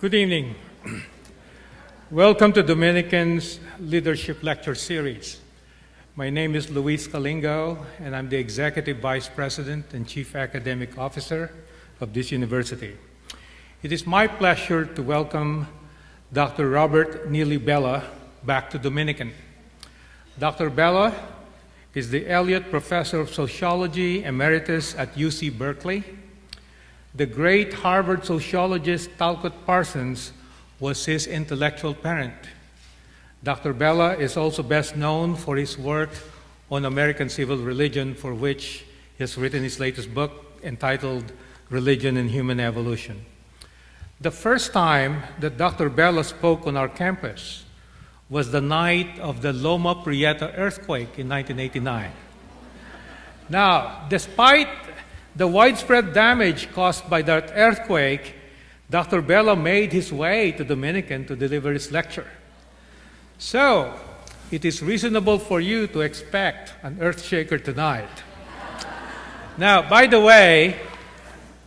Good evening. Welcome to Dominican's Leadership Lecture Series. My name is Luis Calingo, and I'm the Executive Vice President and Chief Academic Officer of this university. It is my pleasure to welcome Dr. Robert Bellah back to Dominican. Dr. Bellah is the Elliott Professor of Sociology Emeritus at UC Berkeley. The great Harvard sociologist Talcott Parsons was his intellectual parent. Dr. Bellah is also best known for his work on American civil religion, for which he has written his latest book entitled Religion and Human Evolution. The first time that Dr. Bellah spoke on our campus was the night of the Loma Prieta earthquake in 1989. Now, despite the widespread damage caused by that earthquake, Dr. Bellah made his way to Dominican to deliver his lecture. So, it is reasonable for you to expect an earthshaker tonight. Now, by the way,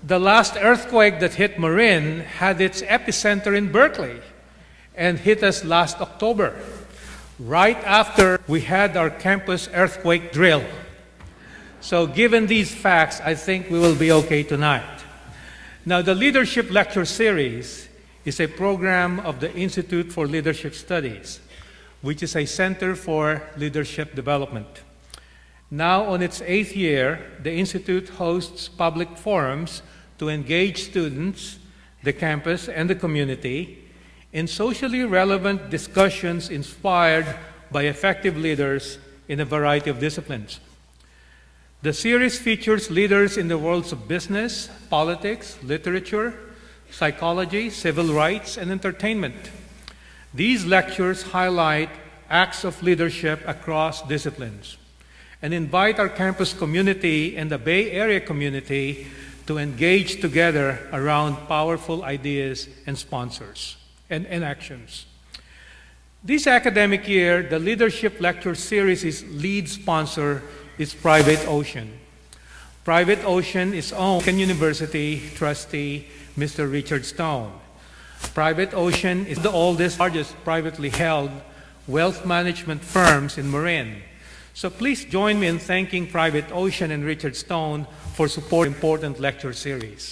the last earthquake that hit Marin had its epicenter in Berkeley and hit us last October, right after we had our campus earthquake drill. So given these facts, I think we will be okay tonight. Now, the Leadership Lecture Series is a program of the Institute for Leadership Studies, which is a center for leadership development. Now, on its 8th year, the Institute hosts public forums to engage students, the campus, and the community in socially relevant discussions inspired by effective leaders in a variety of disciplines. The series features leaders in the worlds of business, politics, literature, psychology, civil rights, and entertainment. These lectures highlight acts of leadership across disciplines and invite our campus community and the Bay Area community to engage together around powerful ideas and sponsors and actions. This academic year, the Leadership Lecture Series' lead sponsor is Private Ocean. Private Ocean is owned by University trustee Mr. Richard Stone. Private Ocean is the oldest, largest privately held wealth management firms in Marin. So please join me in thanking Private Ocean and Richard Stone for supporting important lecture series.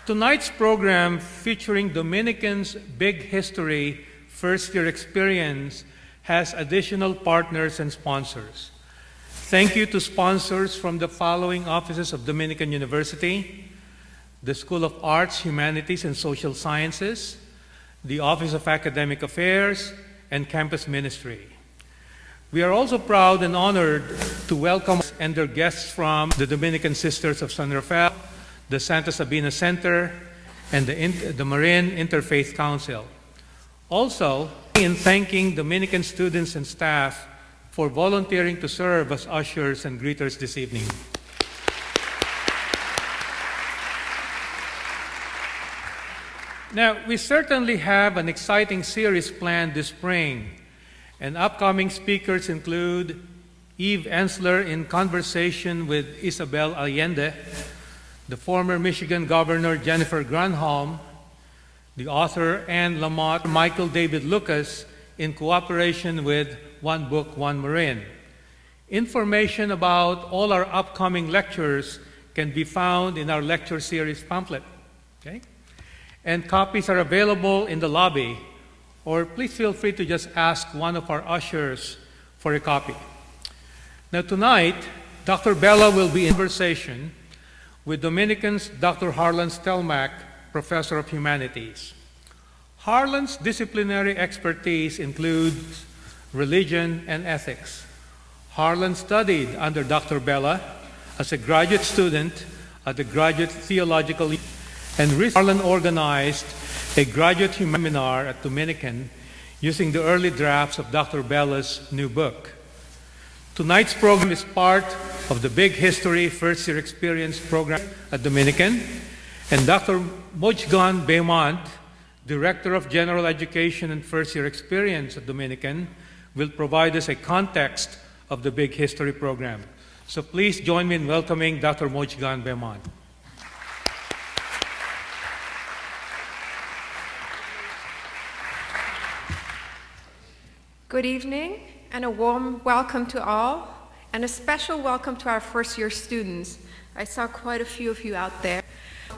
Tonight's program, featuring Dominican's Big History first-year experience, has additional partners and sponsors. Thank you to sponsors from the following offices of Dominican University: the School of Arts, Humanities, and Social Sciences, the Office of Academic Affairs, and Campus Ministry. We are also proud and honored to welcome and their guests from the Dominican Sisters of San Rafael, the Santa Sabina Center, and the Marin Interfaith Council. Also, in thanking Dominican students and staff for volunteering to serve as ushers and greeters this evening. Now, we certainly have an exciting series planned this spring, and upcoming speakers include Eve Ensler in conversation with Isabel Allende, the former Michigan Governor Jennifer Granholm, the author Anne Lamott, Michael David Lucas, in cooperation with One Book, One Marin. Information about all our upcoming lectures can be found in our lecture series pamphlet. Okay? And copies are available in the lobby, or please feel free to just ask one of our ushers for a copy. Now tonight, Dr. Bellah will be in conversation with Dominican's Dr. Harlan Stelmach, Professor of Humanities. Harlan's disciplinary expertise includes religion and ethics. Harlan studied under Dr. Bellah as a graduate student at the Graduate Theological and Harlan organized a graduate seminar at Dominican using the early drafts of Dr. Bellah's new book. Tonight's program is part of the Big History First Year Experience program at Dominican, and Dr. Mojgan Beaumont, Director of General Education and First Year Experience at Dominican, will provide us a context of the Big History program. So please join me in welcoming Dr. Bygone Behman. Good evening, and a warm welcome to all, and a special welcome to our first-year students. I saw quite a few of you out there.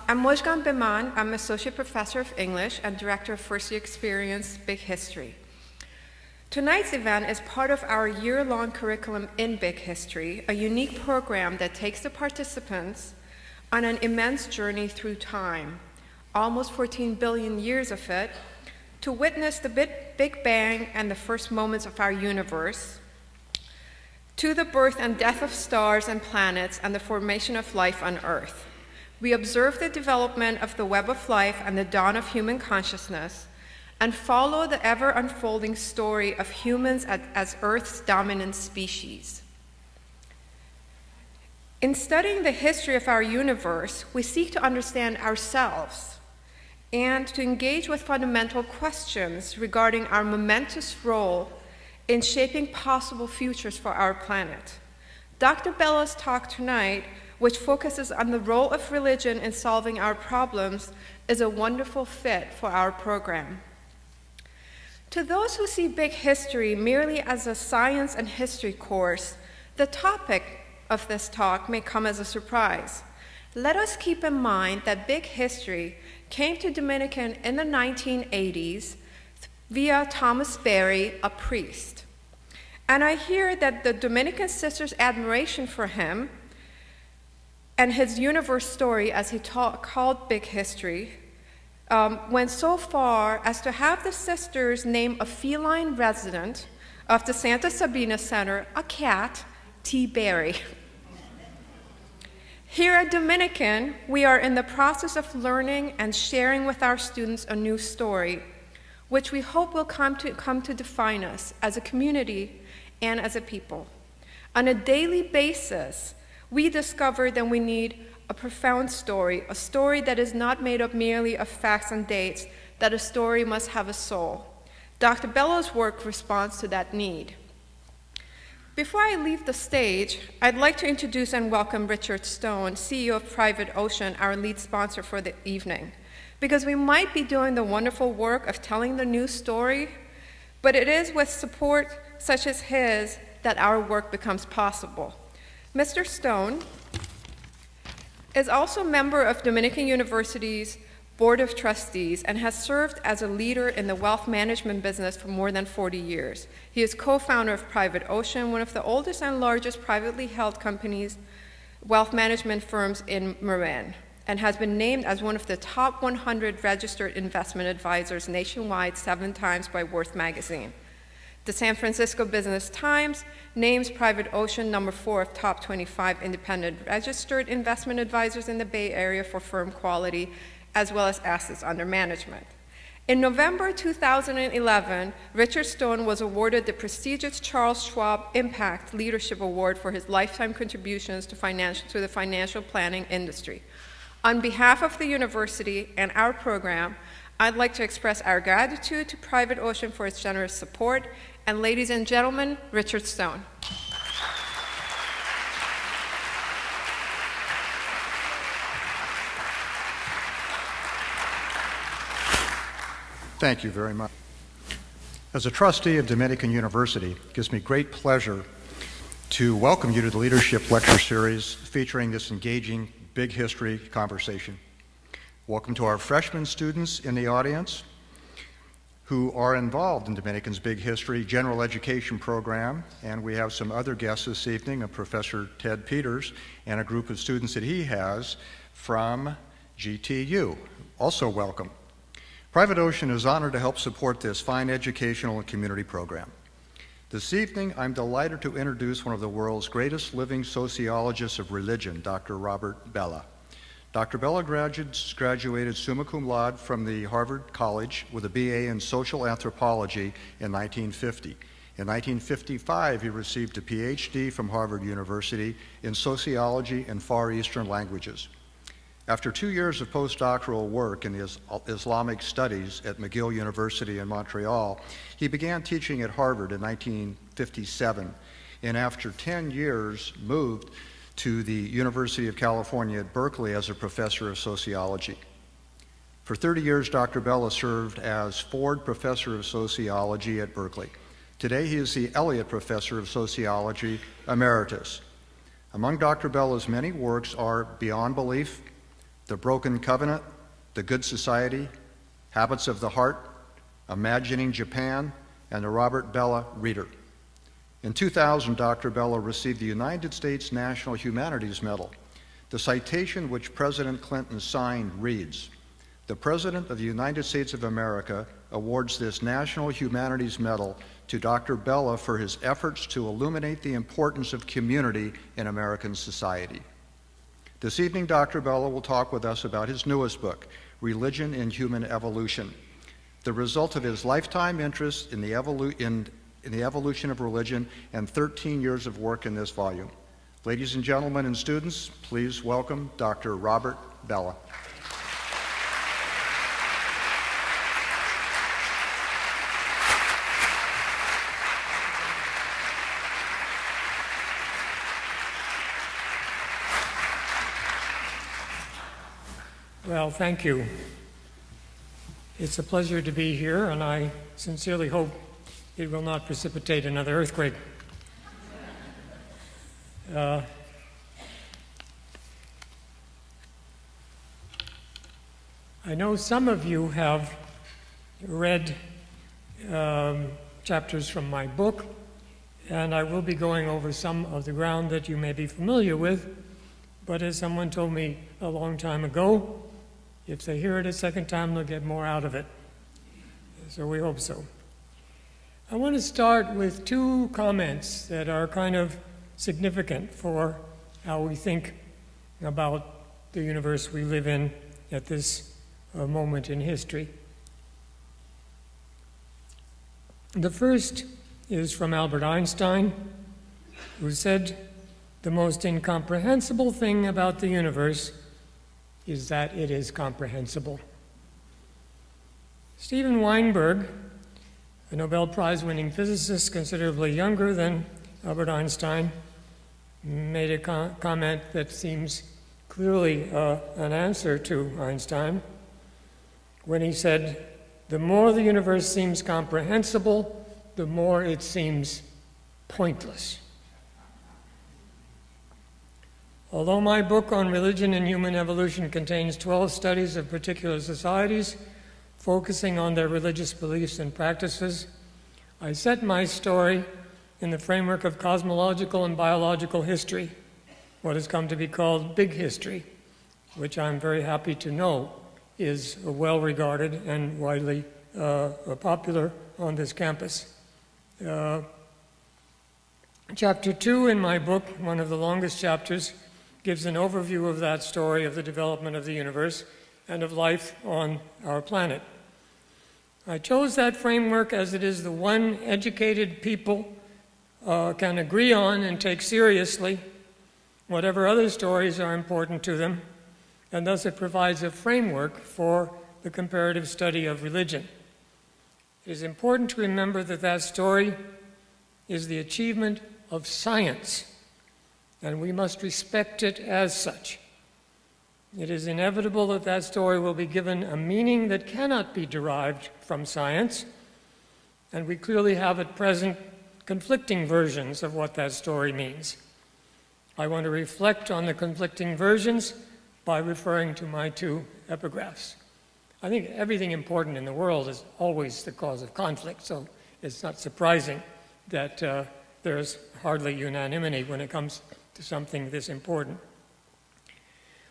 I'm Bygone Behman. I'm Associate Professor of English and Director of First-Year Experience, Big History. Tonight's event is part of our year-long curriculum in Big History, a unique program that takes the participants on an immense journey through time, almost 14 billion years of it, to witness the Big Bang and the first moments of our universe, to the birth and death of stars and planets and the formation of life on Earth. We observe the development of the web of life and the dawn of human consciousness, and follow the ever-unfolding story of humans as Earth's dominant species. In studying the history of our universe, we seek to understand ourselves and to engage with fundamental questions regarding our momentous role in shaping possible futures for our planet. Dr. Bellah's talk tonight, which focuses on the role of religion in solving our problems, is a wonderful fit for our program. To those who see Big History merely as a science and history course, the topic of this talk may come as a surprise. Let us keep in mind that Big History came to Dominican in the 1980s via Thomas Berry, a priest. And I hear that the Dominican sisters' admiration for him and his universe story, as he called Big History, went so far as to have the sisters name a feline resident of the Santa Sabina Center, a cat, T. Berry. Here at Dominican, we are in the process of learning and sharing with our students a new story, which we hope will come to define us as a community and as a people. On a daily basis, we discover that we need a profound story, a story that is not made up merely of facts and dates, that a story must have a soul. Dr. Bellah's work responds to that need. Before I leave the stage, I'd like to introduce and welcome Richard Stone, CEO of Private Ocean, our lead sponsor for the evening. Because we might be doing the wonderful work of telling the new story, but it is with support such as his that our work becomes possible. Mr. Stone is also a member of Dominican University's Board of Trustees and has served as a leader in the wealth management business for more than 40 years. He is co-founder of Private Ocean, one of the oldest and largest privately held companies, wealth management firms in Marin, and has been named as one of the top 100 registered investment advisors nationwide 7 times by Worth magazine. The San Francisco Business Times names Private Ocean number 4 of top 25 independent registered investment advisors in the Bay Area for firm quality, as well as assets under management. In November 2011, Richard Stone was awarded the prestigious Charles Schwab Impact Leadership Award for his lifetime contributions to the financial planning industry. On behalf of the university and our program, I'd like to express our gratitude to Private Ocean for its generous support. And ladies and gentlemen, Richard Stone. Thank you very much. As a trustee of Dominican University, it gives me great pleasure to welcome you to the Leadership Lecture Series featuring this engaging Big History conversation. Welcome to our freshman students in the audience who are involved in Dominican's Big History General Education Program, and we have some other guests this evening, a Professor Ted Peters and a group of students that he has from GTU. Also welcome. Private Ocean is honored to help support this fine educational and community program. This evening, I'm delighted to introduce one of the world's greatest living sociologists of religion, Dr. Robert Bellah. Dr. Bellah graduated summa cum laude from the Harvard College with a BA in social anthropology in 1950. In 1955, he received a PhD from Harvard University in sociology and Far Eastern languages. After 2 years of postdoctoral work in Islamic studies at McGill University in Montreal, he began teaching at Harvard in 1957. and after 10 years moved to the University of California at Berkeley as a professor of sociology. For 30 years, Dr. Bellah served as Ford Professor of Sociology at Berkeley. Today, he is the Elliott Professor of Sociology Emeritus. Among Dr. Bellah's many works are Beyond Belief, The Broken Covenant, The Good Society, Habits of the Heart, Imagining Japan, and the Robert Bellah Reader. In 2000, Dr. Bellah received the United States National Humanities Medal. The citation which President Clinton signed reads, "The President of the United States of America awards this National Humanities Medal to Dr. Bellah for his efforts to illuminate the importance of community in American society." This evening, Dr. Bellah will talk with us about his newest book, Religion and Human Evolution, the result of his lifetime interest in the evolution of religion and 13 years of work in this volume. Ladies and gentlemen and students, please welcome Dr. Robert Bellah. Well, thank you. It's a pleasure to be here, and I sincerely hope it will not precipitate another earthquake. I know some of you have read chapters from my book, and I will be going over some of the ground that you may be familiar with, but as someone told me a long time ago, if they hear it a second time, they'll get more out of it. So we hope so. I want to start with two comments that are kind of significant for how we think about the universe we live in at this moment in history. The first is from Albert Einstein, who said, "The most incomprehensible thing about the universe is that it is comprehensible." Steven Weinberg, a Nobel Prize-winning physicist considerably younger than Albert Einstein, made a comment that seems clearly an answer to Einstein when he said, "The more the universe seems comprehensible, the more it seems pointless." Although my book on religion and human evolution contains 12 studies of particular societies, focusing on their religious beliefs and practices, I set my story in the framework of cosmological and biological history, what has come to be called big history, which I'm very happy to know is well regarded and widely popular on this campus. Chapter 2 in my book, one of the longest chapters, gives an overview of that story of the development of the universe and of life on our planet. I chose that framework as it is the one educated people can agree on and take seriously, whatever other stories are important to them, and thus it provides a framework for the comparative study of religion. It is important to remember that that story is the achievement of science, and we must respect it as such. It is inevitable that that story will be given a meaning that cannot be derived from science, and we clearly have at present conflicting versions of what that story means. I want to reflect on the conflicting versions by referring to my two epigraphs. I think everything important in the world is always the cause of conflict, so it's not surprising that there's hardly unanimity when it comes to something this important.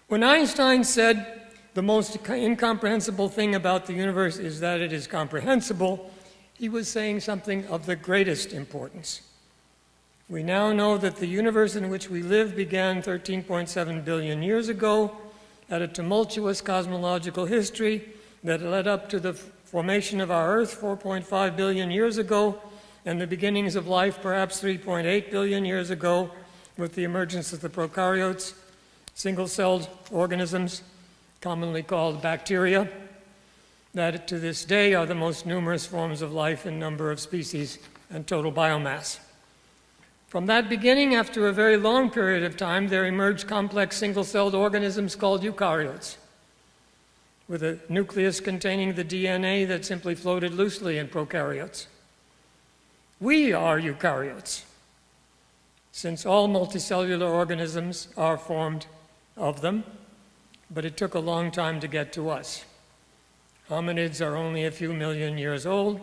When Einstein said the most incomprehensible thing about the universe is that it is comprehensible, he was saying something of the greatest importance. We now know that the universe in which we live began 13.7 billion years ago at a tumultuous cosmological history that led up to the formation of our Earth 4.5 billion years ago and the beginnings of life perhaps 3.8 billion years ago with the emergence of the prokaryotes, single-celled organisms, commonly called bacteria, that to this day are the most numerous forms of life in number of species and total biomass. From that beginning, after a very long period of time, there emerged complex single-celled organisms called eukaryotes, with a nucleus containing the DNA that simply floated loosely in prokaryotes. We are eukaryotes, since all multicellular organisms are formed of them, but it took a long time to get to us. Hominids are only a few million years old.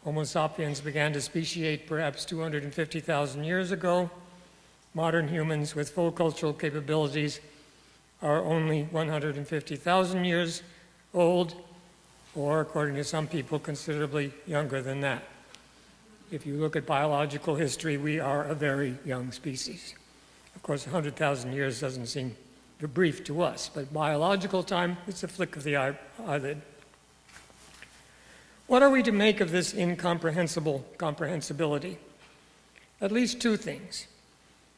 Homo sapiens began to speciate perhaps 250,000 years ago. Modern humans with full cultural capabilities are only 150,000 years old, or according to some people, considerably younger than that. If you look at biological history, we are a very young species. Of course, 100,000 years doesn't seem brief to us, but biological time, it's a flick of the eyelid. What are we to make of this incomprehensible comprehensibility? At least two things.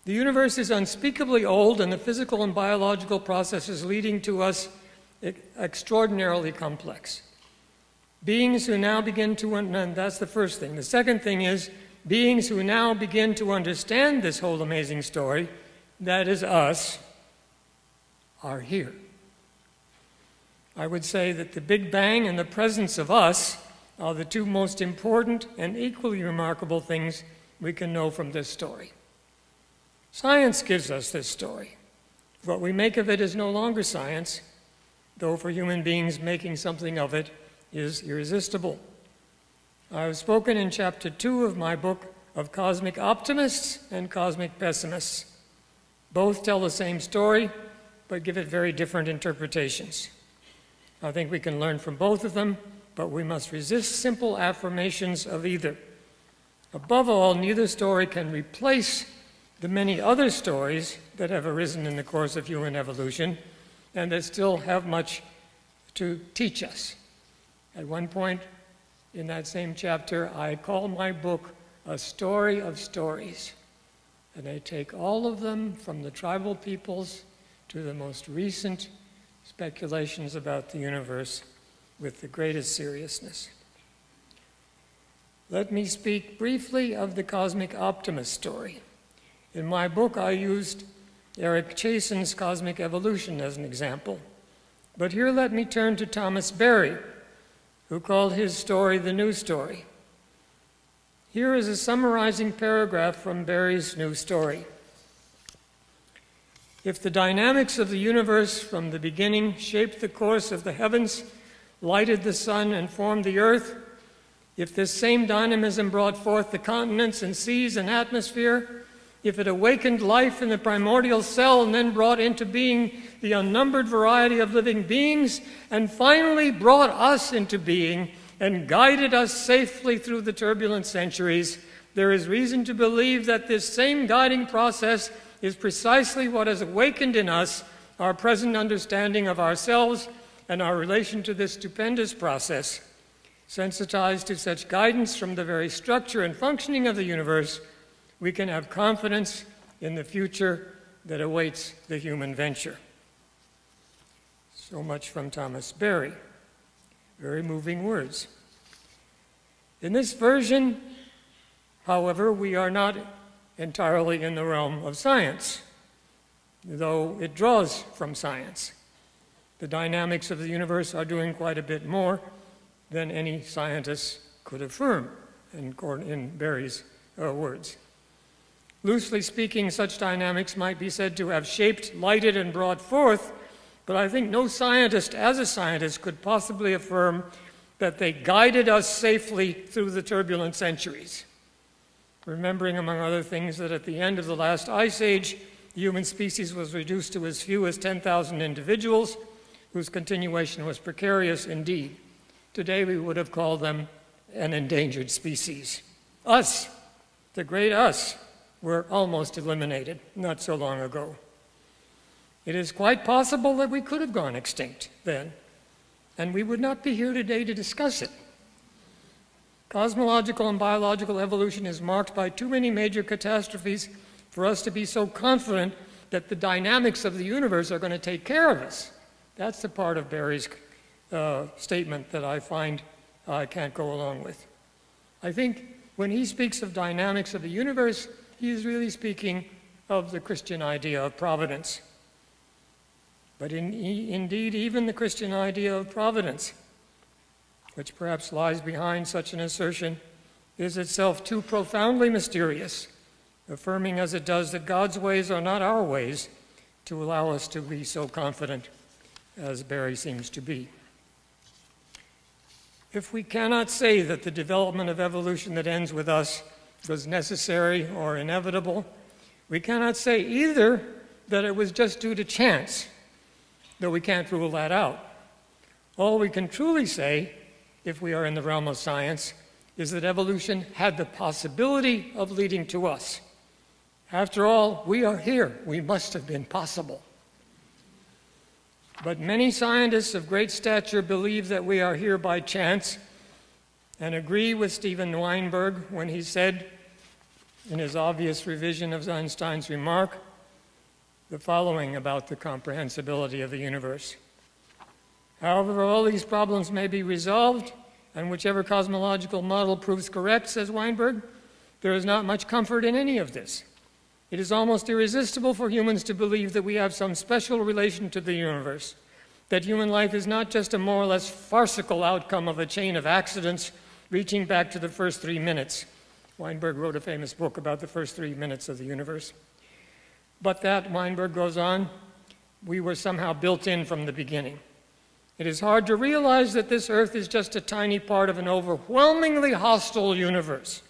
The universe is unspeakably old, and the physical and biological processes leading to us extraordinarily complex. Beings who now begin to, and that's the first thing. The second thing is, beings who now begin to understand this whole amazing story, that is us, are here. I would say that the Big Bang and the presence of us are the two most important and equally remarkable things we can know from this story. Science gives us this story. What we make of it is no longer science, though for human beings making something of it is irresistible. I have spoken in chapter 2 of my book of cosmic optimists and cosmic pessimists. Both tell the same story, but give it very different interpretations. I think we can learn from both of them, but we must resist simple affirmations of either. Above all, neither story can replace the many other stories that have arisen in the course of human evolution and that still have much to teach us. At one point in that same chapter, I call my book A Story of Stories, and I take all of them from the tribal peoples to the most recent speculations about the universe with the greatest seriousness. Let me speak briefly of the cosmic optimist story. In my book, I used Eric Chason's Cosmic Evolution as an example. But here let me turn to Thomas Berry, who called his story the New Story. Here is a summarizing paragraph from Berry's New Story. If the dynamics of the universe from the beginning shaped the course of the heavens, lighted the sun, and formed the earth, if this same dynamism brought forth the continents and seas and atmosphere, if it awakened life in the primordial cell and then brought into being the unnumbered variety of living beings, and finally brought us into being and guided us safely through the turbulent centuries, there is reason to believe that this same guiding process is precisely what has awakened in us our present understanding of ourselves and our relation to this stupendous process. Sensitized to such guidance from the very structure and functioning of the universe, we can have confidence in the future that awaits the human venture. So much from Thomas Berry. Very moving words. In this version, however, we are not entirely in the realm of science, though it draws from science. The dynamics of the universe are doing quite a bit more than any scientist could affirm, in Berry's words. Loosely speaking, such dynamics might be said to have shaped, lighted, and brought forth, but I think no scientist, as a scientist, could possibly affirm that they guided us safely through the turbulent centuries. Remembering, among other things, that at the end of the last ice age, the human species was reduced to as few as 10,000 individuals, whose continuation was precarious indeed. Today we would have called them an endangered species. Us, the great us, were almost eliminated not so long ago. It is quite possible that we could have gone extinct then, and we would not be here today to discuss it. Cosmological and biological evolution is marked by too many major catastrophes for us to be so confident that the dynamics of the universe are going to take care of us. That's the part of Berry's statement that I find I can't go along with. I think when he speaks of dynamics of the universe, he is really speaking of the Christian idea of providence. But indeed, even the Christian idea of providence, which perhaps lies behind such an assertion, is itself too profoundly mysterious, affirming as it does that God's ways are not our ways, to allow us to be so confident as Barry seems to be. If we cannot say that the development of evolution that ends with us was necessary or inevitable, we cannot say either that it was just due to chance, though we can't rule that out. All we can truly say, if we are in the realm of science, is that evolution had the possibility of leading to us. After all, we are here. We must have been possible. But many scientists of great stature believe that we are here by chance and agree with Steven Weinberg when he said, in his obvious revision of Einstein's remark, the following about the comprehensibility of the universe. However, all these problems may be resolved, and whichever cosmological model proves correct, says Weinberg, there is not much comfort in any of this. It is almost irresistible for humans to believe that we have some special relation to the universe, that human life is not just a more or less farcical outcome of a chain of accidents reaching back to the first 3 minutes. Weinberg wrote a famous book about the first 3 minutes of the universe. But that, Weinberg goes on, we were somehow built in from the beginning. It is hard to realize that this Earth is just a tiny part of an overwhelmingly hostile universe.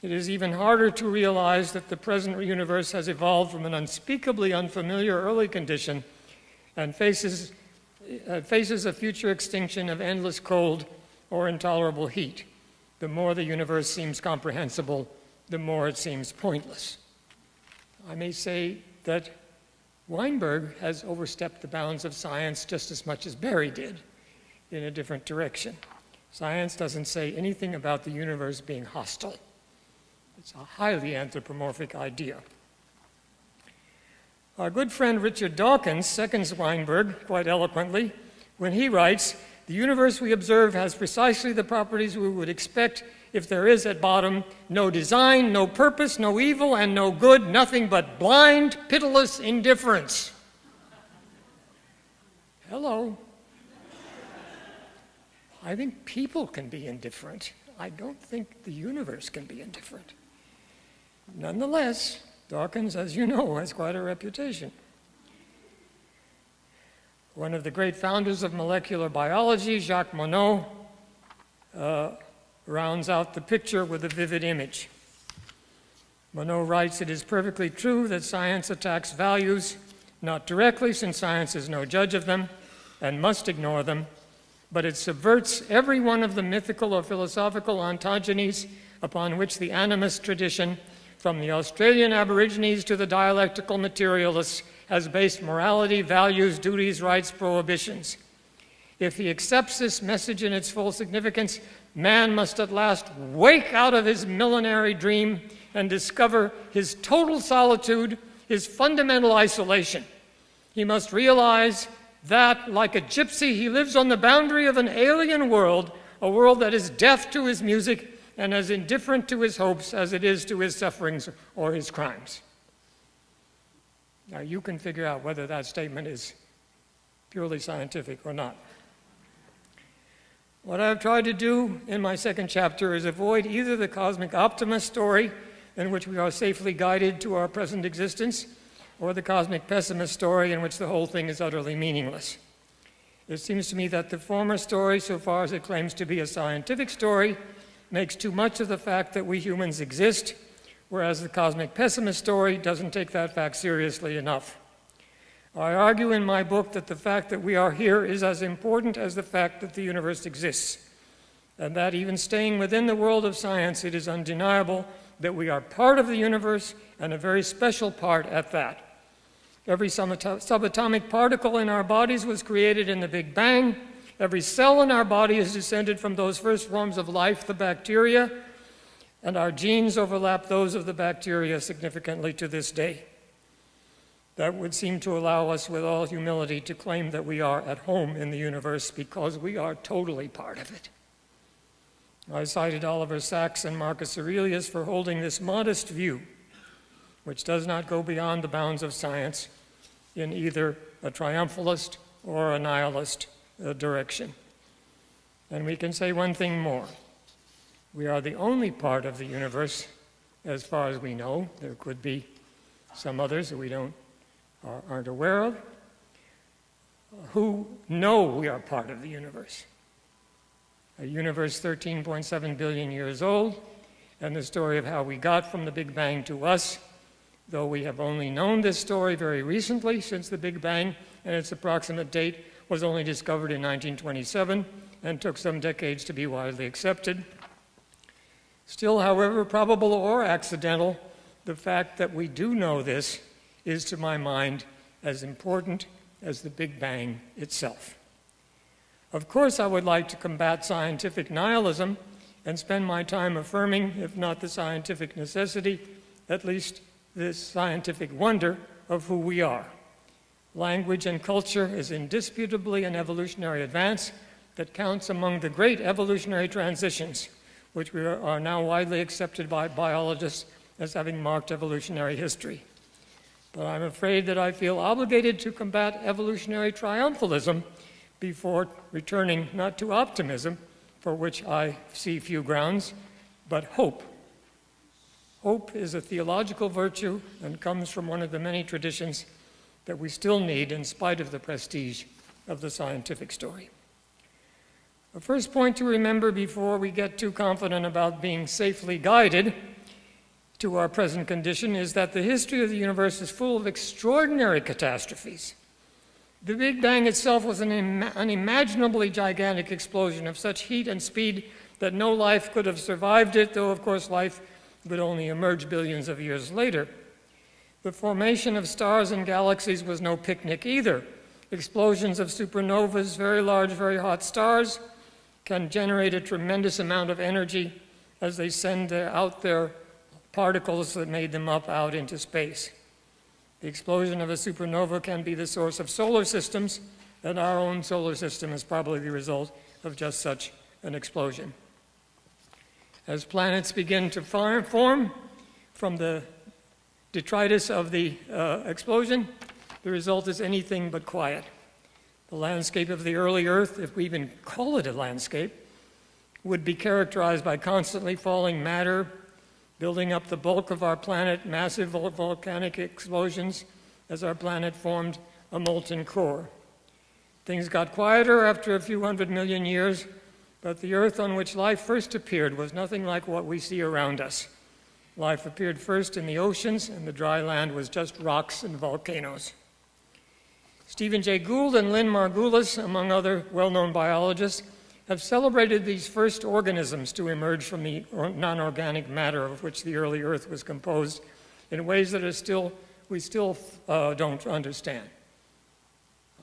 It is even harder to realize that the present universe has evolved from an unspeakably unfamiliar early condition and faces a future extinction of endless cold or intolerable heat. The more the universe seems comprehensible, the more it seems pointless. I may say that Weinberg has overstepped the bounds of science just as much as Barry did, in a different direction. Science doesn't say anything about the universe being hostile. It's a highly anthropomorphic idea. Our good friend Richard Dawkins seconds Weinberg quite eloquently when he writes, "The universe we observe has precisely the properties we would expect if there is at bottom no design, no purpose, no evil, and no good, nothing but blind, pitiless indifference." Hello. I think people can be indifferent. I don't think the universe can be indifferent. Nonetheless, Dawkins, as you know, has quite a reputation. One of the great founders of molecular biology, Jacques Monod, rounds out the picture with a vivid image. Monod writes, "It is perfectly true that science attacks values, not directly, since science is no judge of them and must ignore them, but it subverts every one of the mythical or philosophical ontogenies upon which the animist tradition, from the Australian Aborigines to the dialectical materialists, has based morality, values, duties, rights, prohibitions. If he accepts this message in its full significance, man must at last wake out of his millenary dream and discover his total solitude, his fundamental isolation. He must realize that, like a gypsy, he lives on the boundary of an alien world, a world that is deaf to his music and as indifferent to his hopes as it is to his sufferings or his crimes." Now, you can figure out whether that statement is purely scientific or not. What I've tried to do in my second chapter is avoid either the cosmic optimist story, in which we are safely guided to our present existence, or the cosmic pessimist story, in which the whole thing is utterly meaningless. It seems to me that the former story, so far as it claims to be a scientific story, makes too much of the fact that we humans exist, whereas the cosmic pessimist story doesn't take that fact seriously enough. I argue in my book that the fact that we are here is as important as the fact that the universe exists, and that even staying within the world of science, it is undeniable that we are part of the universe, and a very special part at that. Every subatomic particle in our bodies was created in the Big Bang. Every cell in our body is descended from those first forms of life, the bacteria, and our genes overlap those of the bacteria significantly to this day. That would seem to allow us, with all humility, to claim that we are at home in the universe because we are totally part of it. I cited Oliver Sacks and Marcus Aurelius for holding this modest view. which does not go beyond the bounds of science in either a triumphalist or a nihilist direction. And we can say one thing more. We are the only part of the universe, as far as we know. There could be some others that we aren't aware of, who know we are part of the universe. A universe 13.7 billion years old, and the story of how we got from the Big Bang to us, though we have only known this story very recently, since the Big Bang, and its approximate date was only discovered in 1927 and took some decades to be widely accepted. Still, however probable or accidental, the fact that we do know this is, to my mind, as important as the Big Bang itself. Of course, I would like to combat scientific nihilism and spend my time affirming, if not the scientific necessity, at least the scientific wonder of who we are. Language and culture is indisputably an evolutionary advance that counts among the great evolutionary transitions, which are now widely accepted by biologists as having marked evolutionary history. But I'm afraid that I feel obligated to combat evolutionary triumphalism before returning not to optimism, for which I see few grounds, but hope. Hope is a theological virtue and comes from one of the many traditions that we still need in spite of the prestige of the scientific story. The first point to remember before we get too confident about being safely guided to our present condition is that the history of the universe is full of extraordinary catastrophes. The Big Bang itself was an unimaginably gigantic explosion of such heat and speed that no life could have survived it, though of course life would only emerge billions of years later. The formation of stars and galaxies was no picnic either. Explosions of supernovas, very large, very hot stars, can generate a tremendous amount of energy as they send out their particles that made them up out into space. The explosion of a supernova can be the source of solar systems, and our own solar system is probably the result of just such an explosion. As planets begin to form from the detritus of the explosion, the result is anything but quiet. The landscape of the early Earth, if we even call it a landscape, would be characterized by constantly falling matter, building up the bulk of our planet, massive volcanic explosions as our planet formed a molten core. Things got quieter after a few 100 million years, but the Earth on which life first appeared was nothing like what we see around us. Life appeared first in the oceans, and the dry land was just rocks and volcanoes. Stephen Jay Gould and Lynn Margulis, among other well-known biologists, have celebrated these first organisms to emerge from the non-organic matter of which the early Earth was composed in ways that we still don't understand.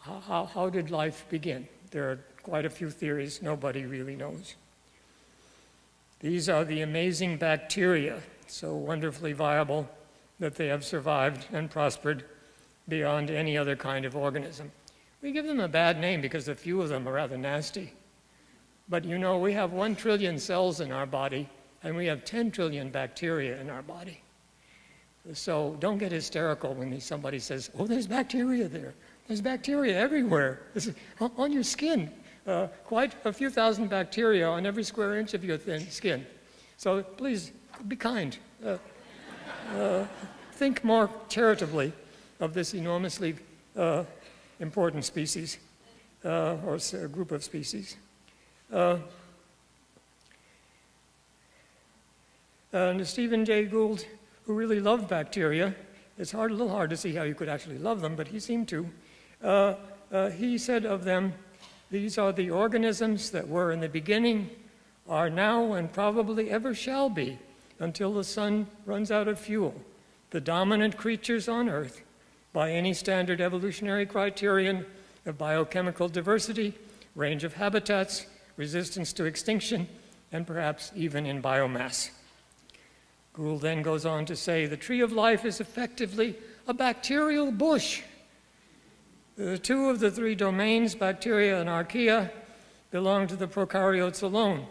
How did life begin? There are quite a few theories. Nobody really knows. These are the amazing bacteria, so wonderfully viable that they have survived and prospered beyond any other kind of organism. We give them a bad name because a few of them are rather nasty. But you know, we have 1 trillion cells in our body, and we have 10 trillion bacteria in our body. So don't get hysterical when somebody says, oh, there's bacteria there. There's bacteria everywhere. This is on your skin. Quite a few thousand bacteria on every square inch of your thin skin. So please, be kind. Think more charitably of this enormously important species, or a group of species. And Stephen Jay Gould, who really loved bacteria, it's a little hard to see how you could actually love them, but he seemed to. He said of them, these are the organisms that were in the beginning, are now, and probably ever shall be, until the sun runs out of fuel, the dominant creatures on Earth, by any standard evolutionary criterion of biochemical diversity, range of habitats, resistance to extinction, and perhaps even in biomass. Gould then goes on to say, the tree of life is effectively a bacterial bush. The 2 of the 3 domains, bacteria and archaea, belong to the prokaryotes alone,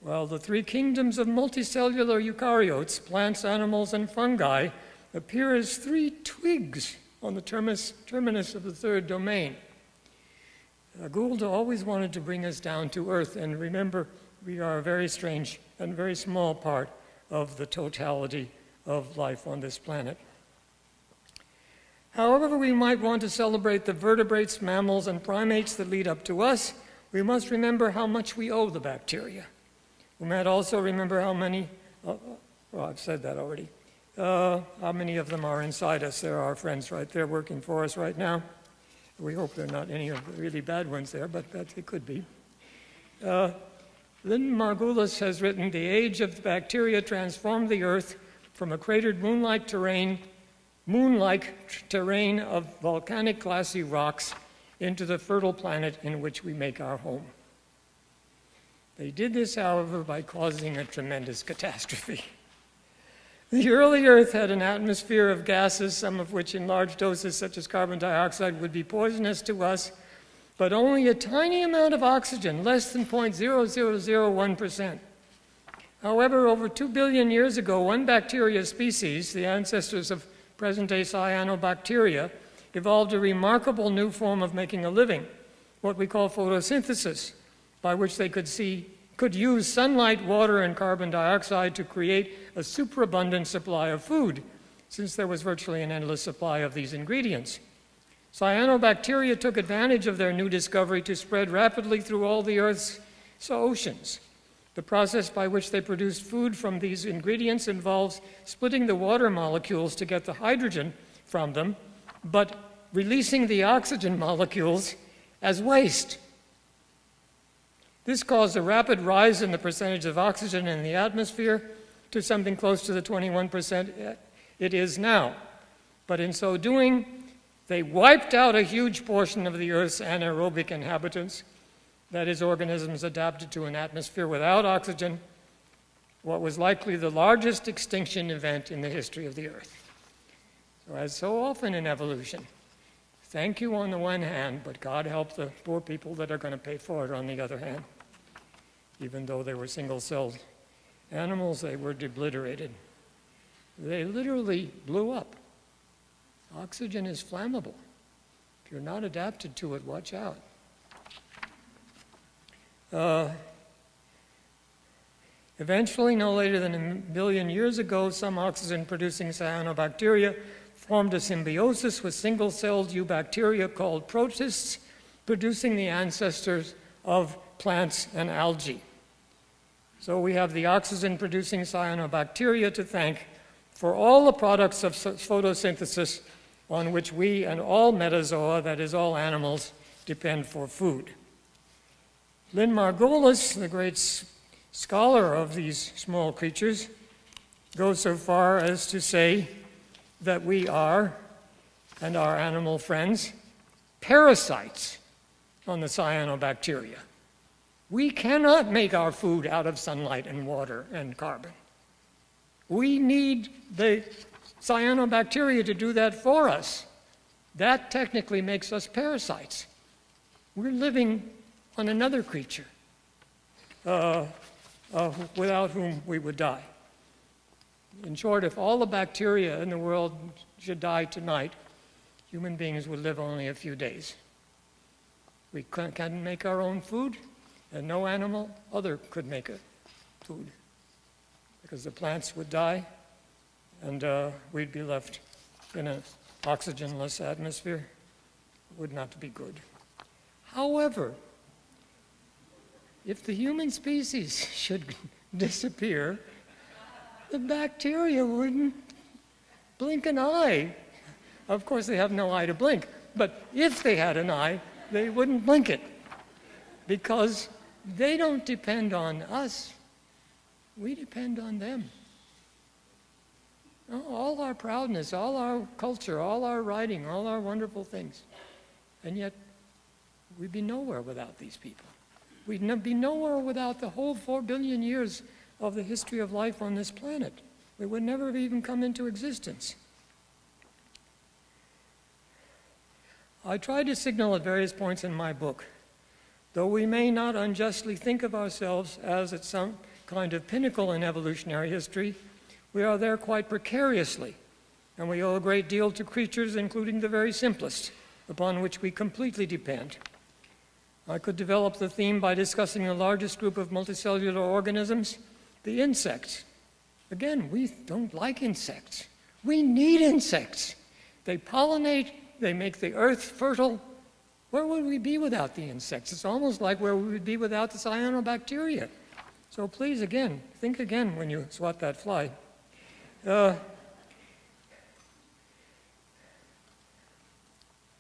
while the 3 kingdoms of multicellular eukaryotes, plants, animals, and fungi, appear as 3 twigs on the terminus of the third domain. Gould always wanted to bring us down to earth, and remember, we are a very strange and very small part of the totality of life on this planet. However we might want to celebrate the vertebrates, mammals, and primates that lead up to us, we must remember how much we owe the bacteria. We might also remember how many, well, I've said that already, how many of them are inside us. There are our friends right there working for us right now. We hope there are not any of the really bad ones there, but they could be. Lynn Margulis has written, "The age of the bacteria transformed the Earth from a cratered moon-like terrain of volcanic glassy rocks into the fertile planet in which we make our home." They did this, however, by causing a tremendous catastrophe. The early Earth had an atmosphere of gases, some of which in large doses, such as carbon dioxide, would be poisonous to us, but only a tiny amount of oxygen, less than 0.0001%. However, over 2 billion years ago, one bacteria species, the ancestors of present-day cyanobacteria, evolved a remarkable new form of making a living, what we call photosynthesis, by which they could use sunlight, water, and carbon dioxide to create a superabundant supply of food, since there was virtually an endless supply of these ingredients. Cyanobacteria took advantage of their new discovery to spread rapidly through all the Earth's oceans. The process by which they produced food from these ingredients involves splitting the water molecules to get the hydrogen from them, but releasing the oxygen molecules as waste. This caused a rapid rise in the percentage of oxygen in the atmosphere to something close to the 21% it is now. But in so doing, they wiped out a huge portion of the Earth's anaerobic inhabitants, that is, organisms adapted to an atmosphere without oxygen, what was likely the largest extinction event in the history of the Earth. So, as so often in evolution, thank you on the one hand, but God help the poor people that are going to pay for it on the other hand. Even though they were single-celled animals, they were obliterated. They literally blew up. Oxygen is flammable. If you're not adapted to it, watch out. Eventually, no later than 1 billion years ago, some oxygen-producing cyanobacteria formed a symbiosis with single-celled eubacteria called protists, producing the ancestors of plants and algae. So we have the oxygen-producing cyanobacteria to thank for all the products of photosynthesis on which we and all metazoa, that is, all animals, depend for food. Lynn Margulis, the great scholar of these small creatures, goes so far as to say that we are, and our animal friends, parasites on the cyanobacteria. We cannot make our food out of sunlight and water and carbon. We need the cyanobacteria to do that for us. That technically makes us parasites. We're living on another creature without whom we would die. In short, if all the bacteria in the world should die tonight, human beings would live only a few days. We can't make our own food, and no animal other could make food, because the plants would die, and we'd be left in an oxygenless atmosphere. It would not be good. However, if the human species should disappear, the bacteria wouldn't blink an eye. Of course, they have no eye to blink, but if they had an eye, they wouldn't blink it, because they don't depend on us. We depend on them. All our proudness, all our culture, all our writing, all our wonderful things. And yet, we'd be nowhere without these people. We'd be nowhere without the whole 4 billion years of the history of life on this planet. We would never have even come into existence. I try to signal at various points in my book, though we may not unjustly think of ourselves as at some kind of pinnacle in evolutionary history, we are there quite precariously, and we owe a great deal to creatures, including the very simplest, upon which we completely depend. I could develop the theme by discussing the largest group of multicellular organisms, the insects. Again, we don't like insects. We need insects. They pollinate, they make the earth fertile. Where would we be without the insects? It's almost like where we would be without the cyanobacteria. So please, again, think again when you swat that fly.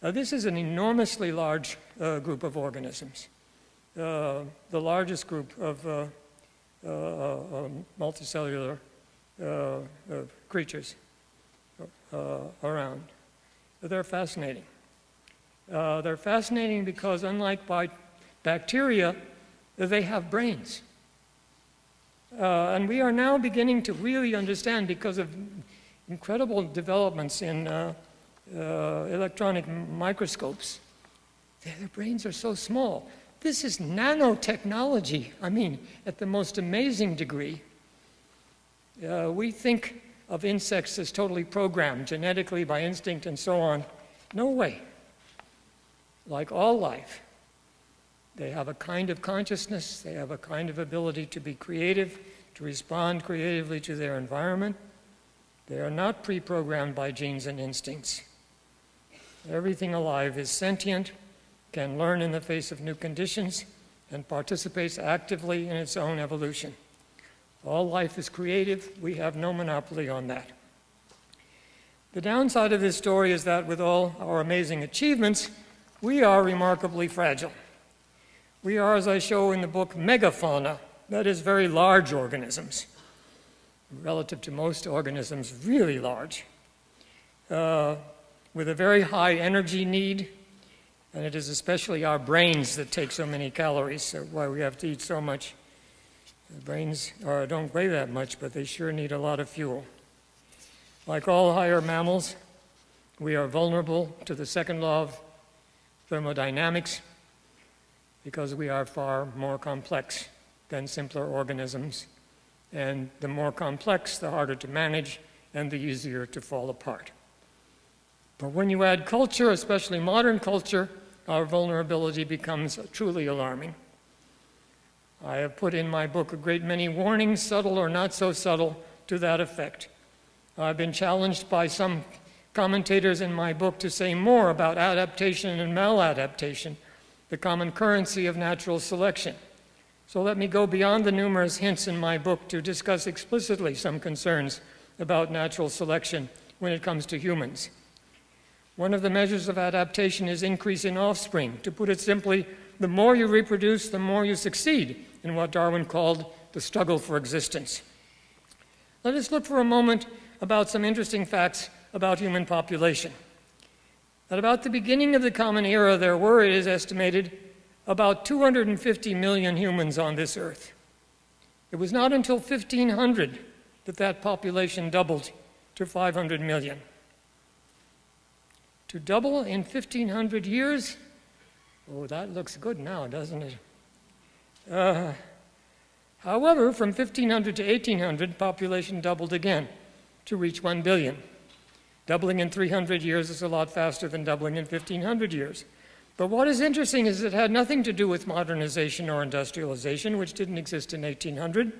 This is an enormously large group of organisms, the largest group of multicellular creatures around. They're fascinating. They're fascinating because, unlike bacteria, they have brains. And we are now beginning to really understand, because of incredible developments in electronic microscopes, their brains are so small. This is nanotechnology, I mean, at the most amazing degree. We think of insects as totally programmed, genetically, by instinct, and so on. No way. Like all life, they have a kind of consciousness, they have a kind of ability to be creative, to respond creatively to their environment. They are not pre-programmed by genes and instincts. Everything alive is sentient, can learn in the face of new conditions, and participates actively in its own evolution. All life is creative. We have no monopoly on that. The downside of this story is that with all our amazing achievements, we are remarkably fragile. We are, as I show in the book, megafauna, that is, very large organisms. Relative to most organisms, really large. With a very high energy need, and it is especially our brains that take so many calories, so why we have to eat so much. The brains don't weigh that much, but they sure need a lot of fuel. Like all higher mammals, we are vulnerable to the second law of thermodynamics because we are far more complex than simpler organisms. And the more complex, the harder to manage, and the easier to fall apart. But when you add culture, especially modern culture, our vulnerability becomes truly alarming. I have put in my book a great many warnings, subtle or not so subtle, to that effect. I've been challenged by some commentators in my book to say more about adaptation and maladaptation, the common currency of natural selection. So let me go beyond the numerous hints in my book to discuss explicitly some concerns about natural selection when it comes to humans. One of the measures of adaptation is increase in offspring. To put it simply, the more you reproduce, the more you succeed in what Darwin called the struggle for existence. Let us look for a moment about some interesting facts about human population. At about the beginning of the Common Era, there were, it is estimated, about 250 million humans on this earth. It was not until 1500 that that population doubled to 500 million. To double in 1,500 years? Oh, that looks good now, doesn't it? However, from 1500 to 1800, population doubled again to reach 1 billion. Doubling in 300 years is a lot faster than doubling in 1,500 years. But what is interesting is it had nothing to do with modernization or industrialization, which didn't exist in 1800.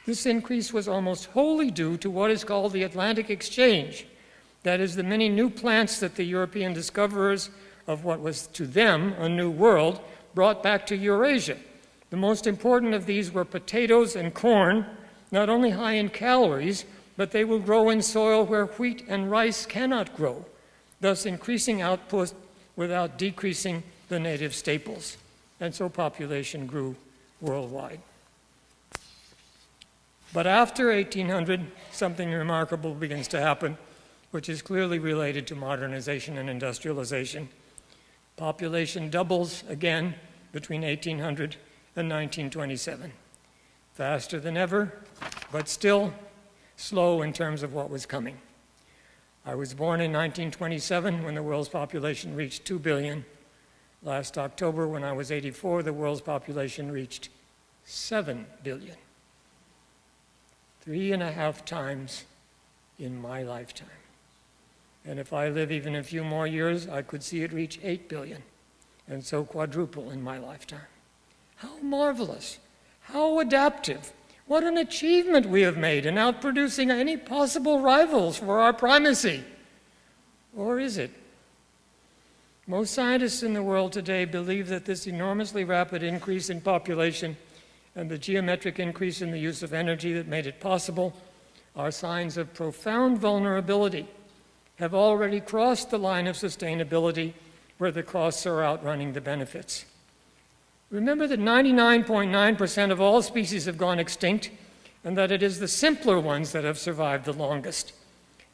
This increase was almost wholly due to what is called the Atlantic Exchange. That is, the many new plants that the European discoverers of what was to them a new world brought back to Eurasia. The most important of these were potatoes and corn, not only high in calories, but they will grow in soil where wheat and rice cannot grow, thus increasing output without decreasing the native staples. And so population grew worldwide. But after 1800, something remarkable begins to happen, which is clearly related to modernization and industrialization. Population doubles again between 1800 and 1927. Faster than ever, but still slow in terms of what was coming. I was born in 1927 when the world's population reached 2 billion. Last October, when I was 84, the world's population reached 7 billion. 3.5 times in my lifetime. And if I live even a few more years, I could see it reach 8 billion, and so quadruple in my lifetime. How marvelous! How adaptive! What an achievement we have made in outproducing any possible rivals for our primacy. Or is it? Most scientists in the world today believe that this enormously rapid increase in population and the geometric increase in the use of energy that made it possible are signs of profound vulnerability, have already crossed the line of sustainability where the costs are outrunning the benefits. Remember that 99.9% of all species have gone extinct, and that it is the simpler ones that have survived the longest.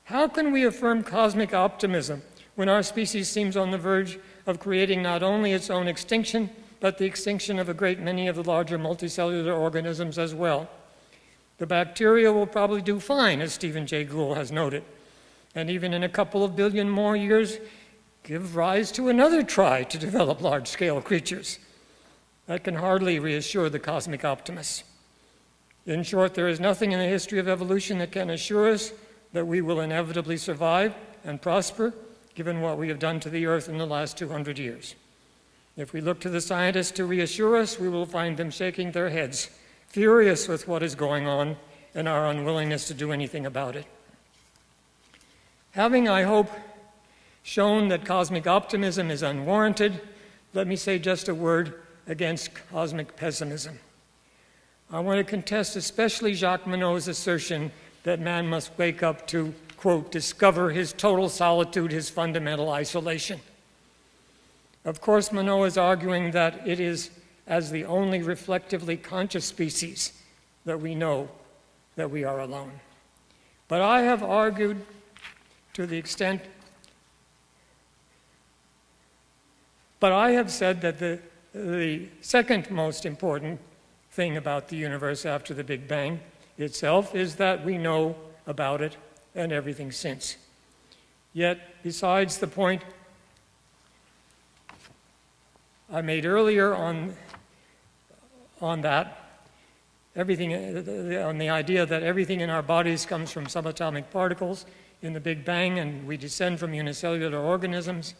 How can we affirm cosmic optimism when our species seems on the verge of creating not only its own extinction, but the extinction of a great many of the larger multicellular organisms as well? The bacteria will probably do fine, as Stephen Jay Gould has noted, and even in a couple of billion more years, give rise to another try to develop large-scale creatures. That can hardly reassure the cosmic optimists. In short, there is nothing in the history of evolution that can assure us that we will inevitably survive and prosper, given what we have done to the Earth in the last 200 years. If we look to the scientists to reassure us, we will find them shaking their heads, furious with what is going on and our unwillingness to do anything about it. Having, I hope, shown that cosmic optimism is unwarranted, let me say just a word against cosmic pessimism. I want to contest especially Jacques Monod's assertion that man must wake up to, quote, discover his total solitude, his fundamental isolation. Of course, Monod is arguing that it is as the only reflectively conscious species that we know that we are alone. But I have argued to the extent, but I have said that the second most important thing about the universe after the Big Bang itself is that we know about it and everything since. Yet, besides the point I made earlier on that, on the idea that everything in our bodies comes from subatomic particles in the Big Bang, and we descend from unicellular organisms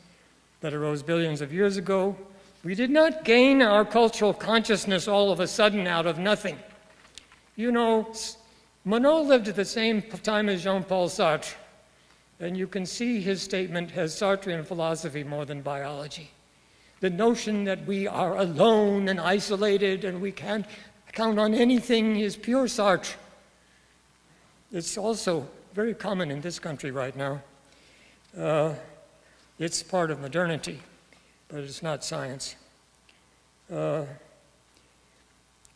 that arose billions of years ago, we did not gain our cultural consciousness all of a sudden out of nothing. You know, Monod lived at the same time as Jean-Paul Sartre, and you can see his statement has Sartrean philosophy more than biology. The notion that we are alone and isolated and we can't count on anything is pure Sartre. It's also very common in this country right now. It's part of modernity, but it's not science.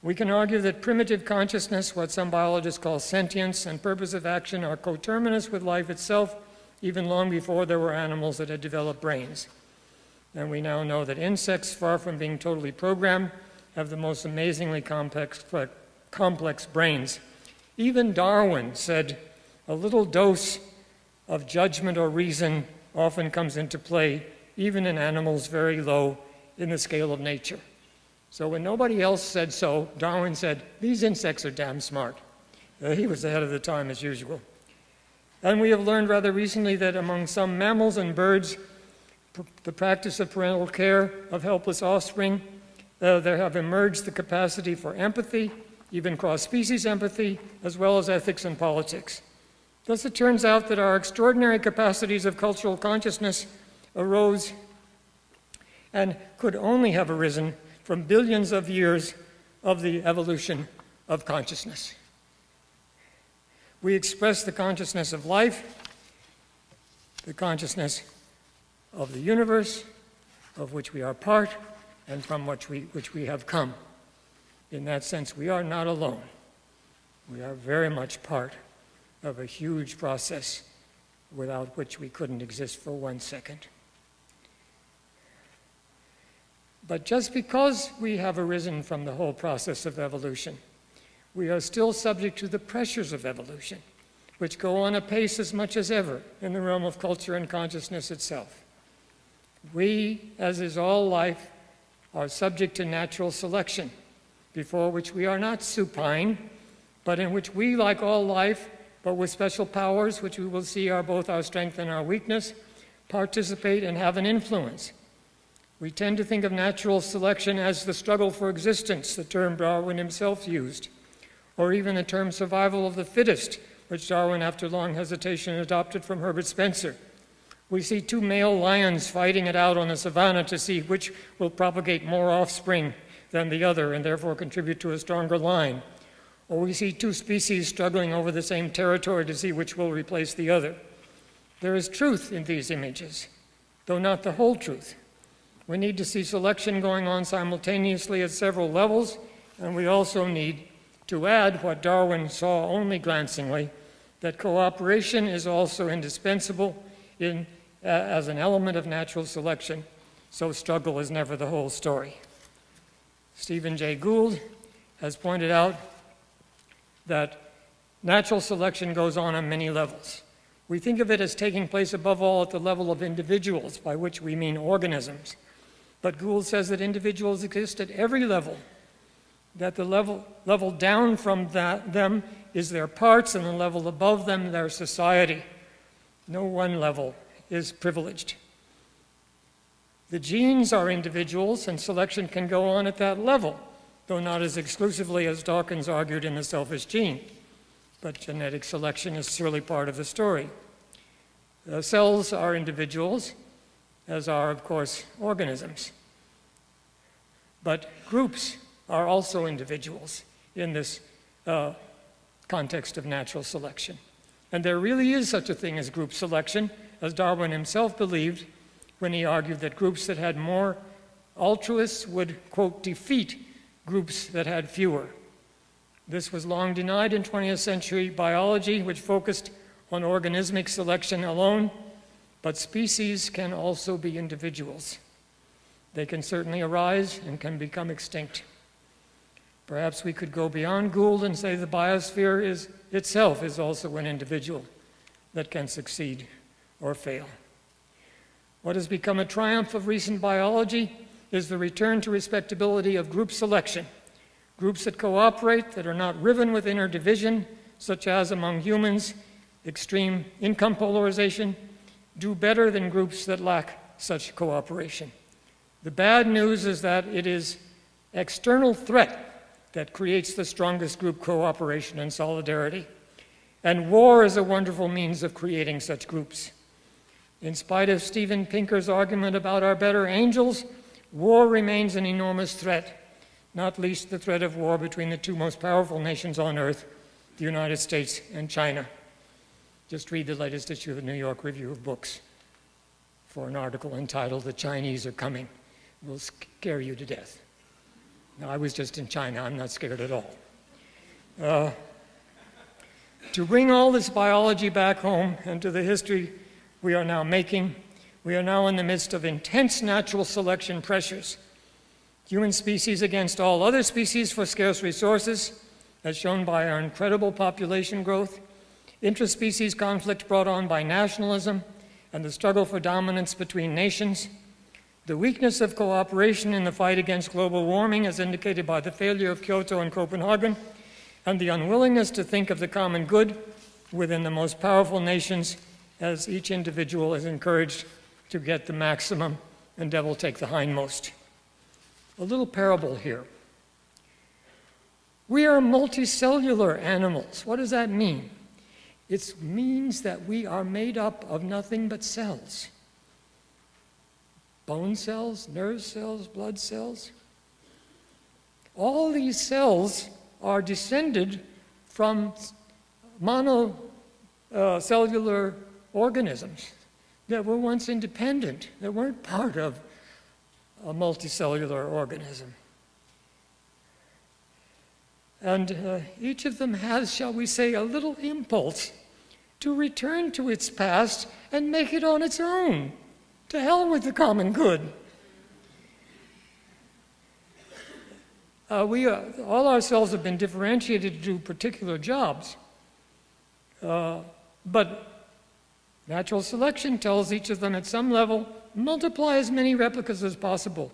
We can argue that primitive consciousness, what some biologists call sentience, and purpose of action are coterminous with life itself, even long before there were animals that had developed brains. And we now know that insects, far from being totally programmed, have the most amazingly complex brains. Even Darwin said, a little dose of judgment or reason often comes into play, even in animals very low in the scale of nature. So when nobody else said so, Darwin said, these insects are damn smart. He was ahead of the time as usual. And we have learned rather recently that among some mammals and birds, the practice of parental care of helpless offspring, there have emerged the capacity for empathy, even cross-species empathy, as well as ethics and politics. Thus it turns out that our extraordinary capacities of cultural consciousness arose and could only have arisen from billions of years of the evolution of consciousness. We express the consciousness of life, the consciousness of the universe, of which we are part, and from which we have come. In that sense, we are not alone. We are very much part of a huge process without which we couldn't exist for 1 second. But just because we have arisen from the whole process of evolution, we are still subject to the pressures of evolution, which go on apace as much as ever in the realm of culture and consciousness itself. We, as is all life, are subject to natural selection, before which we are not supine, but in which we, like all life, but with special powers, which we will see are both our strength and our weakness, participate and have an influence. We tend to think of natural selection as the struggle for existence, the term Darwin himself used, or even the term survival of the fittest, which Darwin, after long hesitation, adopted from Herbert Spencer. We see two male lions fighting it out on the savannah to see which will propagate more offspring than the other and therefore contribute to a stronger line. Or we see two species struggling over the same territory to see which will replace the other. There is truth in these images, though not the whole truth. We need to see selection going on simultaneously at several levels, and we also need to add what Darwin saw only glancingly, that cooperation is also indispensable as an element of natural selection, so struggle is never the whole story. Stephen Jay Gould has pointed out that natural selection goes on many levels. We think of it as taking place above all at the level of individuals, by which we mean organisms. But Gould says that individuals exist at every level, that the level down from them is their parts, and the level above them their society. No one level is privileged. The genes are individuals, and selection can go on at that level, though not as exclusively as Dawkins argued in The Selfish Gene. But genetic selection is surely part of the story. Cells are individuals, as are, of course, organisms. But groups are also individuals in this context of natural selection. And there really is such a thing as group selection, as Darwin himself believed when he argued that groups that had more altruists would, quote, defeat groups that had fewer. This was long denied in 20th century biology, which focused on organismic selection alone, but species can also be individuals. They can certainly arise and can become extinct. Perhaps we could go beyond Gould and say the biosphere itself is also an individual that can succeed or fail. What has become a triumph of recent biology is the return to respectability of group selection. Groups that cooperate, that are not riven with inner division, such as among humans, extreme income polarization, do better than groups that lack such cooperation. The bad news is that it is external threat that creates the strongest group cooperation and solidarity. And war is a wonderful means of creating such groups. In spite of Steven Pinker's argument about our better angels, war remains an enormous threat, not least the threat of war between the two most powerful nations on earth, the United States and China. Just read the latest issue of the New York Review of Books for an article entitled "The Chinese Are Coming." It will scare you to death. Now, I was just in China. I'm not scared at all. To bring all this biology back home and to the history we are now making, we are now in the midst of intense natural selection pressures. Human species against all other species for scarce resources, as shown by our incredible population growth, interspecies conflict brought on by nationalism and the struggle for dominance between nations, the weakness of cooperation in the fight against global warming as indicated by the failure of Kyoto and Copenhagen, and the unwillingness to think of the common good within the most powerful nations as each individual is encouraged to get the maximum and devil take the hindmost. A little parable here. We are multicellular animals. What does that mean? It means that we are made up of nothing but cells. Bone cells, nerve cells, blood cells. All these cells are descended from monocellular organisms that were once independent, that weren't part of a multicellular organism. And each of them has, shall we say, a little impulse to return to its past and make it on its own. To hell with the common good. All our cells have been differentiated to do particular jobs. But natural selection tells each of them at some level, multiply as many replicas as possible.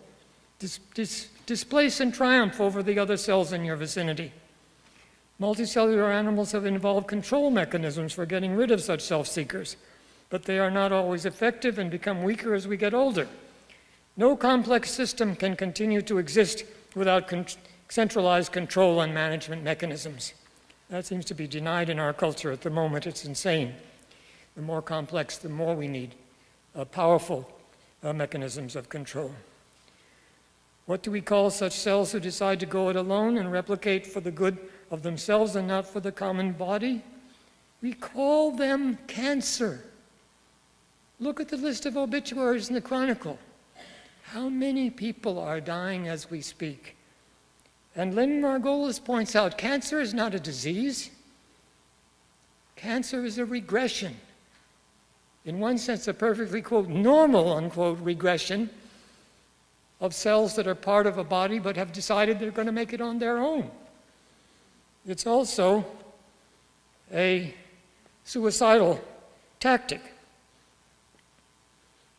Displace and triumph over the other cells in your vicinity. Multicellular animals have involved control mechanisms for getting rid of such self-seekers, but they are not always effective and become weaker as we get older. No complex system can continue to exist without centralized control and management mechanisms. That seems to be denied in our culture at the moment. It's insane. The more complex, the more we need powerful mechanisms of control. What do we call such cells who decide to go it alone and replicate for the good of themselves and not for the common body? We call them cancer. Look at the list of obituaries in the Chronicle. How many people are dying as we speak? And Lynn Margolis points out, cancer is not a disease. Cancer is a regression. In one sense, a perfectly, quote, normal, unquote, regression of cells that are part of a body but have decided they're going to make it on their own. It's also a suicidal tactic,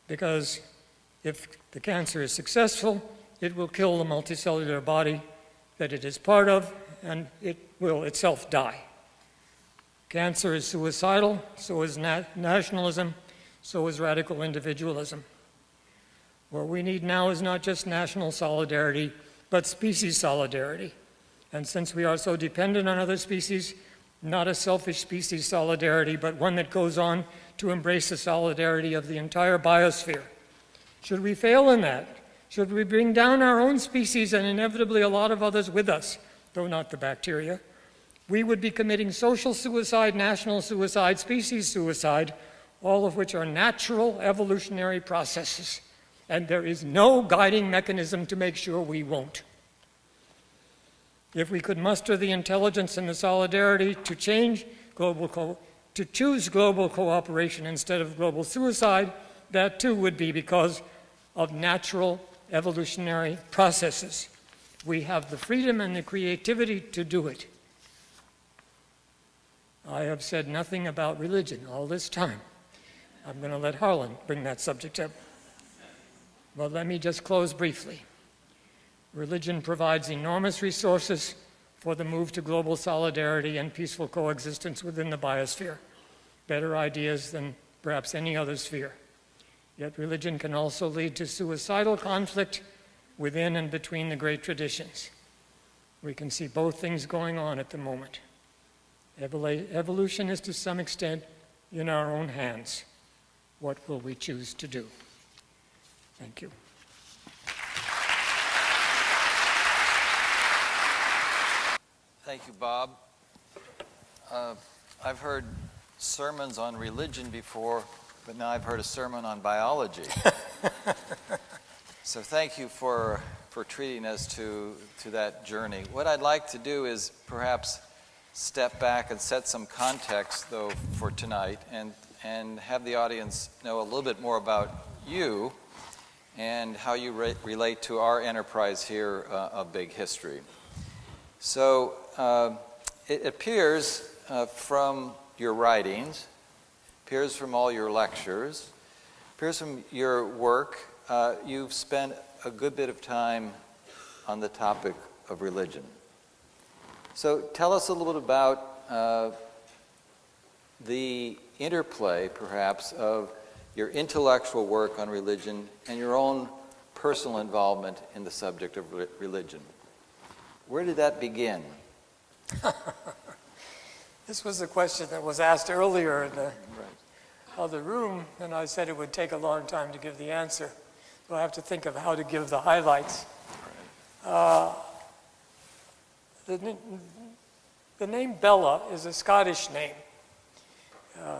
because if the cancer is successful, it will kill the multicellular body that it is part of, and it will itself die. Cancer is suicidal, so is nationalism, so is radical individualism. What we need now is not just national solidarity, but species solidarity. And since we are so dependent on other species, not a selfish species solidarity, but one that goes on to embrace the solidarity of the entire biosphere. Should we fail in that? Should we bring down our own species and inevitably a lot of others with us, though not the bacteria, we would be committing social suicide, national suicide, species suicide, all of which are natural evolutionary processes. And there is no guiding mechanism to make sure we won't. If we could muster the intelligence and the solidarity to choose global cooperation instead of global suicide, that too would be because of natural evolutionary processes. We have the freedom and the creativity to do it. I have said nothing about religion all this time. I'm going to let Harlan bring that subject up. Well, let me just close briefly. Religion provides enormous resources for the move to global solidarity and peaceful coexistence within the biosphere. Better ideas than perhaps any other sphere. Yet religion can also lead to suicidal conflict within and between the great traditions. We can see both things going on at the moment. Evolution is to some extent in our own hands. What will we choose to do? Thank you. Thank you, Bob. I've heard sermons on religion before, but now I've heard a sermon on biology. So thank you for treating us to that journey. What I'd like to do is perhaps step back and set some context, though, for tonight, and have the audience know a little bit more about you and how you relate to our enterprise here of Big History. So it appears from your writings, appears from all your lectures, appears from your work, you've spent a good bit of time on the topic of religion. So tell us a little bit about the interplay, perhaps, of your intellectual work on religion and your own personal involvement in the subject of religion. Where did that begin? This was a question that was asked earlier in the other room, and I said it would take a long time to give the answer. So I have to think of how to give the highlights. The name Bellah is a Scottish name.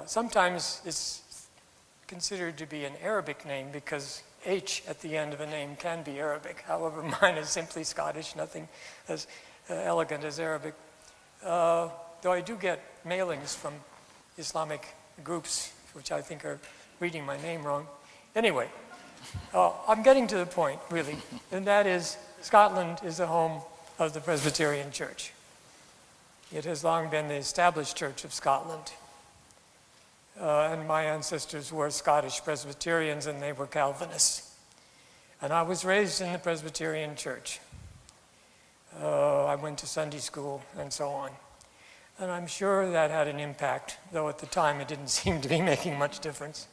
Sometimes it's considered to be an Arabic name because H at the end of a name can be Arabic. However, mine is simply Scottish, nothing as elegant as Arabic. Though I do get mailings from Islamic groups, which I think are reading my name wrong. Anyway, I'm getting to the point, really, and that is Scotland is the home of the Presbyterian Church. It has long been the established Church of Scotland. And my ancestors were Scottish Presbyterians and they were Calvinists. And I was raised in the Presbyterian Church. I went to Sunday school and so on. And I'm sure that had an impact, though at the time it didn't seem to be making much difference.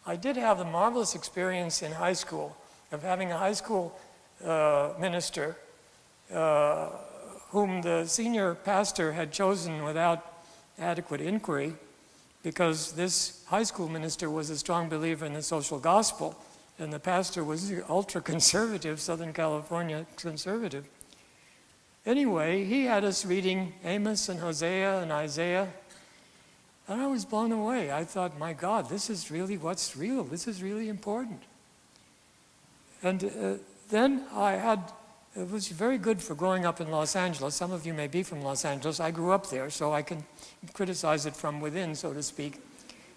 I did have the marvelous experience in high school of having a high school minister whom the senior pastor had chosen without adequate inquiry, because this high school minister was a strong believer in the social gospel, and the pastor was ultra-conservative, Southern California conservative. Anyway, he had us reading Amos and Hosea and Isaiah, and I was blown away. I thought, my God, this is really what's real. This is really important. And then it was very good for growing up in Los Angeles. Some of you may be from Los Angeles. I grew up there, so I can criticize it from within, so to speak.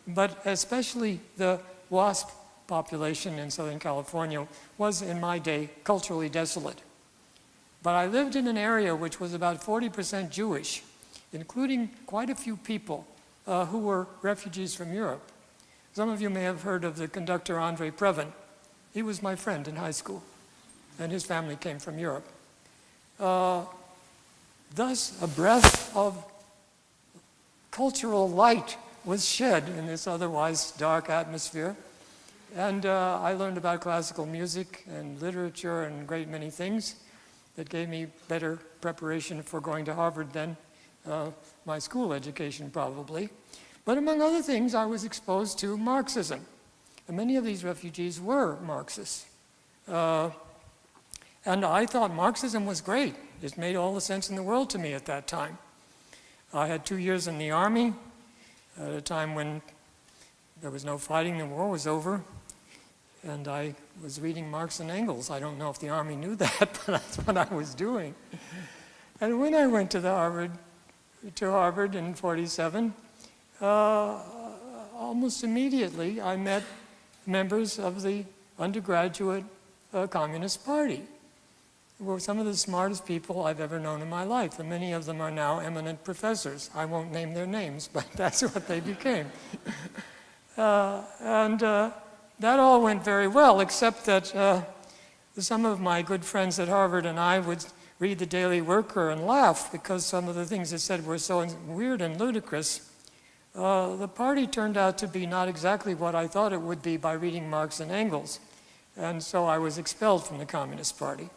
But especially the WASP population in Southern California was, in my day, culturally desolate. But I lived in an area which was about 40% Jewish, including quite a few people who were refugees from Europe. Some of you may have heard of the conductor Andre Previn. He was my friend in high school, and his family came from Europe. Thus, a breath of cultural light was shed in this otherwise dark atmosphere. And I learned about classical music and literature and a great many things that gave me better preparation for going to Harvard than my school education probably. But among other things, I was exposed to Marxism. And many of these refugees were Marxists. And I thought Marxism was great. It made all the sense in the world to me at that time. I had 2 years in the army at a time when there was no fighting, the war was over. And I was reading Marx and Engels. I don't know if the army knew that, but that's what I was doing. And when I went to Harvard in '47, almost immediately I met members of the undergraduate Communist Party, who were some of the smartest people I've ever known in my life, and many of them are now eminent professors. I won't name their names, but that's what they became. That all went very well, except that some of my good friends at Harvard and I would read the Daily Worker and laugh because some of the things it said were so weird and ludicrous. The party turned out to be not exactly what I thought it would be by reading Marx and Engels. And so I was expelled from the Communist Party.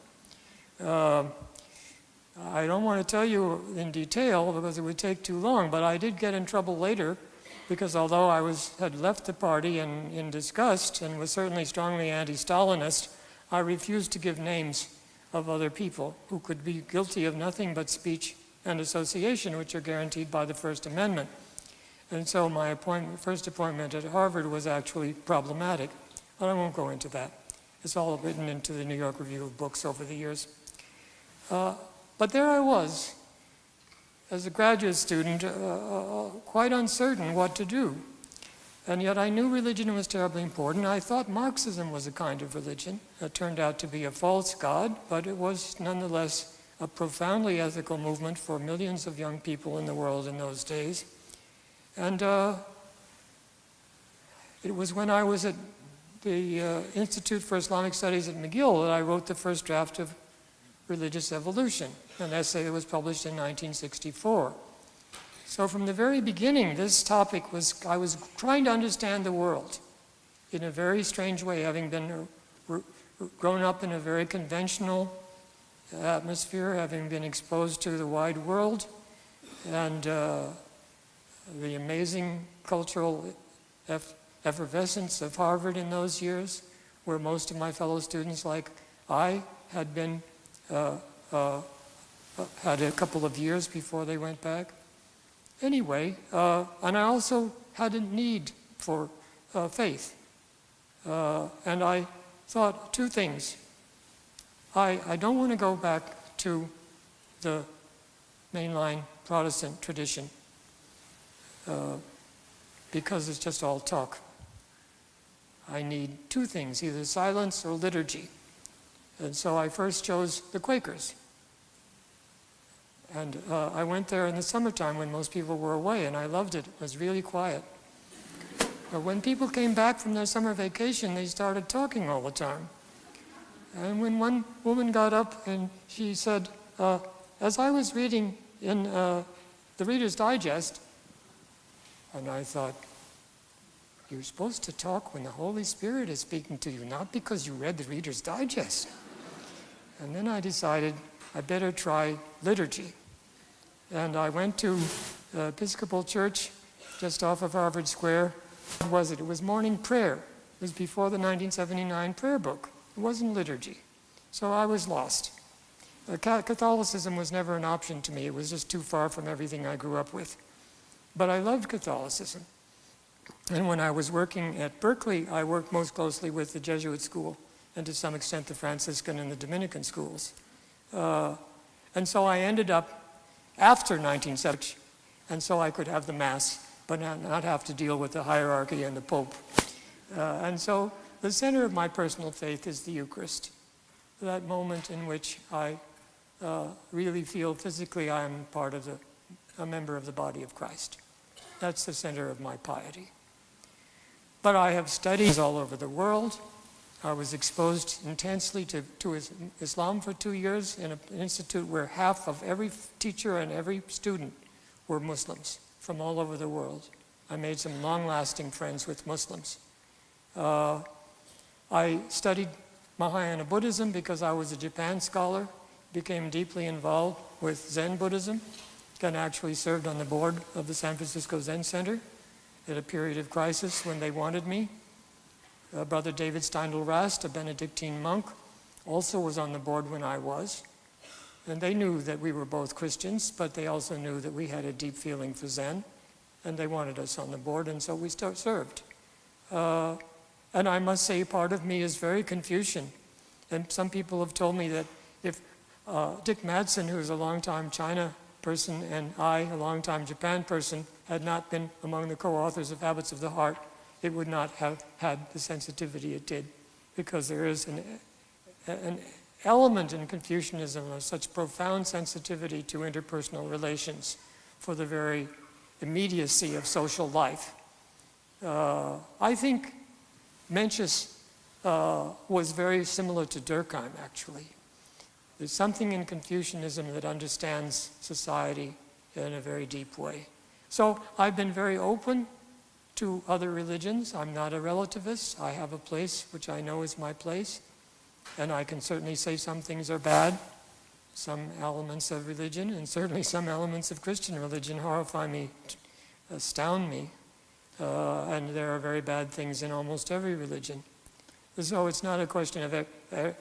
I don't want to tell you in detail because it would take too long, but I did get in trouble later because although I had left the party in disgust and was certainly strongly anti-Stalinist, I refused to give names of other people who could be guilty of nothing but speech and association, which are guaranteed by the First Amendment. And so my first appointment at Harvard was actually problematic, but I won't go into that. It's all written into the New York Review of Books over the years. But there I was, as a graduate student, quite uncertain what to do. And yet I knew religion was terribly important. I thought Marxism was a kind of religion. It turned out to be a false god, but it was nonetheless a profoundly ethical movement for millions of young people in the world in those days. And it was when I was at the Institute for Islamic Studies at McGill that I wrote the first draft of Religious Evolution, an essay that was published in 1964. So from the very beginning, this topic was, I was trying to understand the world in a very strange way, having been grown up in a very conventional atmosphere, having been exposed to the wide world, and the amazing cultural effervescence of Harvard in those years, where most of my fellow students, like I, had been had a couple of years before they went back. Anyway, and I also had a need for faith. And I thought two things. I don't want to go back to the mainline Protestant tradition because it's just all talk. I need two things, either silence or liturgy. And so I first chose the Quakers. And I went there in the summertime when most people were away, and I loved it. It was really quiet. But when people came back from their summer vacation, they started talking all the time. And when one woman got up and she said, as I was reading in the Reader's Digest. And I thought, you're supposed to talk when the Holy Spirit is speaking to you, not because you read the Reader's Digest. And then I decided I better try liturgy. And I went to the Episcopal Church just off of Harvard Square. What was it? It was morning prayer. It was before the 1979 prayer book. It wasn't liturgy. So I was lost. Catholicism was never an option to me. It was just too far from everything I grew up with. But I loved Catholicism. And when I was working at Berkeley, I worked most closely with the Jesuit school and to some extent the Franciscan and the Dominican schools. And so I ended up after 1970, and so I could have the Mass, but not have to deal with the hierarchy and the Pope. And so the center of my personal faith is the Eucharist, that moment in which I really feel physically I am a member of the body of Christ. That's the center of my piety. But I have studied all over the world. I was exposed intensely to Islam for 2 years in an institute where half of every teacher and every student were Muslims from all over the world. I made some long-lasting friends with Muslims. I studied Mahayana Buddhism because I was a Japan scholar, became deeply involved with Zen Buddhism, and actually served on the board of the San Francisco Zen Center at a period of crisis when they wanted me. Brother David Steindl-Rast, a Benedictine monk, also was on the board when I was. And they knew that we were both Christians, but they also knew that we had a deep feeling for Zen, and they wanted us on the board, and so we served. And I must say, part of me is very Confucian. And some people have told me that if Dick Madsen, who's a longtime China person, and I, a longtime Japan person, had not been among the co-authors of Habits of the Heart, it would not have had the sensitivity it did, because there is an element in Confucianism of such profound sensitivity to interpersonal relations for the very immediacy of social life. I think Mencius was very similar to Durkheim, actually. There's something in Confucianism that understands society in a very deep way. So I've been very open to other religions. I'm not a relativist. I have a place which I know is my place. And I can certainly say some things are bad, some elements of religion, and certainly some elements of Christian religion horrify me, astound me. And there are very bad things in almost every religion. So it's not a question of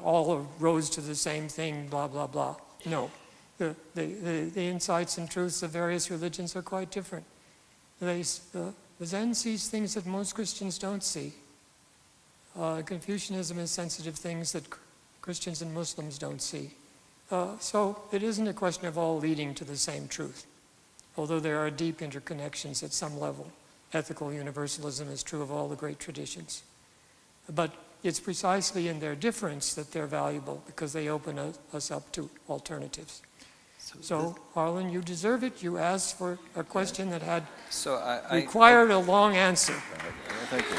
all roads to the same thing, blah, blah, blah. No. The insights and truths of various religions are quite different. The Zen sees things that most Christians don't see. Confucianism is sensitive things that Christians and Muslims don't see. So it isn't a question of all leading to the same truth, although there are deep interconnections at some level. Ethical universalism is true of all the great traditions. But it's precisely in their difference that they're valuable, because they open us up to alternatives. So Harlan, you deserve it. You asked for a question that had required a long answer. Thank you.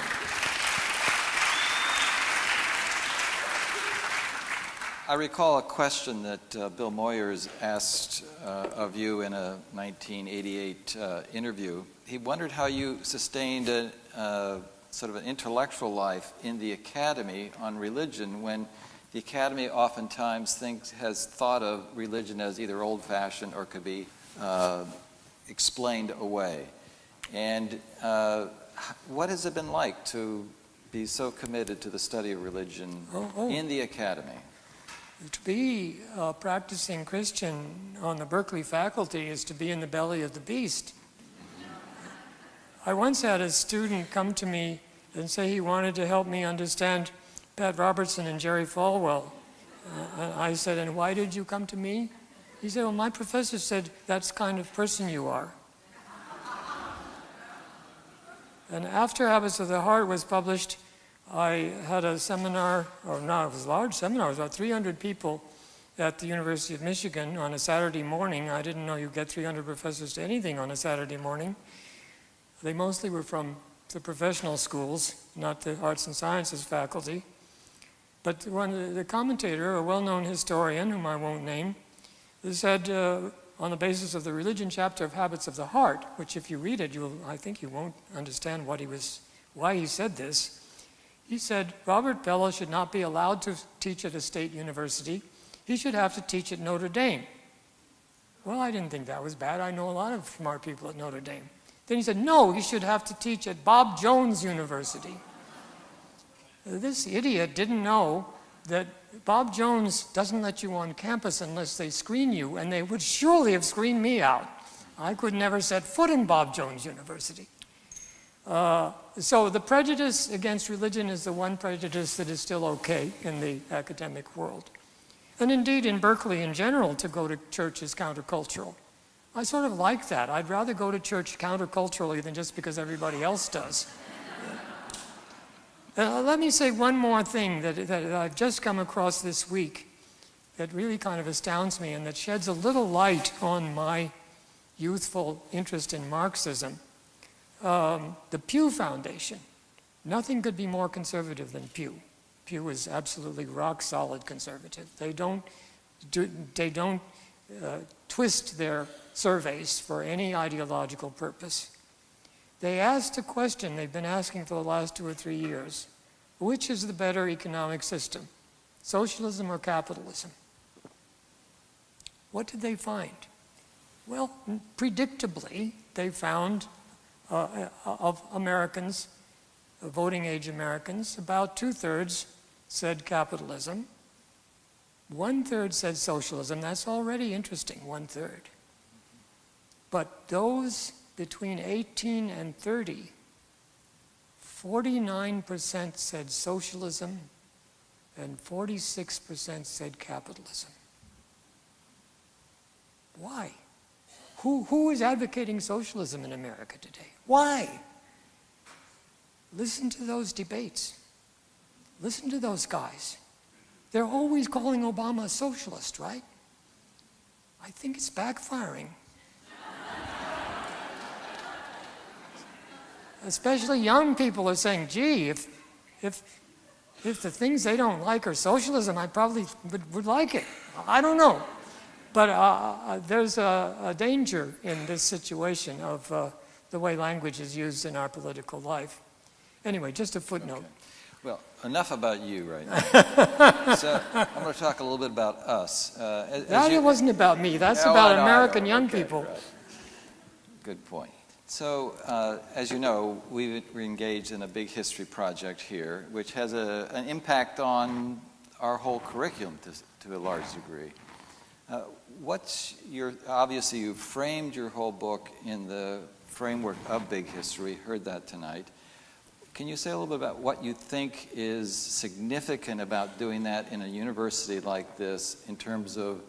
I recall a question that Bill Moyers asked of you in a 1988 interview. He wondered how you sustained a sort of an intellectual life in the academy on religion, when the academy oftentimes has thought of religion as either old-fashioned or could be explained away. And what has it been like to be so committed to the study of religion in the academy? To be a practicing Christian on the Berkeley faculty is to be in the belly of the beast. I once had a student come to me and say he wanted to help me understand Pat Robertson and Jerry Falwell. I said, and why did you come to me? He said, well, my professor said, that's the kind of person you are. And after Habits of the Heart was published, I had a seminar, or no, it was a large seminar. It was about 300 people at the University of Michigan on a Saturday morning. I didn't know you get 300 professors to anything on a Saturday morning. They mostly were from the professional schools, not the arts and sciences faculty. But the commentator, a well-known historian, whom I won't name, said, on the basis of the religion chapter of Habits of the Heart, which if you read it, I think you won't understand why he said this. He said Robert Bellah should not be allowed to teach at a state university. He should have to teach at Notre Dame. Well, I didn't think that was bad. I know a lot of smart people at Notre Dame. Then he said, no, he should have to teach at Bob Jones University. This idiot didn't know that Bob Jones doesn't let you on campus unless they screen you, and they would surely have screened me out. I could never set foot in Bob Jones University. So the prejudice against religion is the one prejudice that is still okay in the academic world. And indeed, in Berkeley in general, to go to church is countercultural. I sort of like that. I'd rather go to church counterculturally than just because everybody else does. Let me say one more thing that I've just come across this week that really kind of astounds me and that sheds a little light on my youthful interest in Marxism. The Pew Foundation. Nothing could be more conservative than Pew. Pew is absolutely rock-solid conservative. They don't twist their surveys for any ideological purpose. They asked a question they've been asking for the last 2 or 3 years. Which is the better economic system, socialism or capitalism? What did they find? Well, predictably, they found of Americans, voting age Americans, about 2/3 said capitalism, 1/3 said socialism. That's already interesting, 1/3. But those between 18 and 30, 49% said socialism and 46% said capitalism. Why? Who is advocating socialism in America today? Why? Listen to those debates. Listen to those guys. They're always calling Obama a socialist, right? I think it's backfiring. Especially young people are saying, gee, if the things they don't like are socialism, I probably would like it. I don't know. But there's a danger in this situation of the way language is used in our political life. Anyway, just a footnote. Okay. Well, enough about you right now. So I'm going to talk a little bit about us. That wasn't about me. That's about American young people. Right. Good point. So, as you know, we're engaged in a big history project here, which has an impact on our whole curriculum to a large degree. Obviously, you've framed your whole book in the framework of big history, heard that tonight. Can you say a little bit about what you think is significant about doing that in a university like this in terms of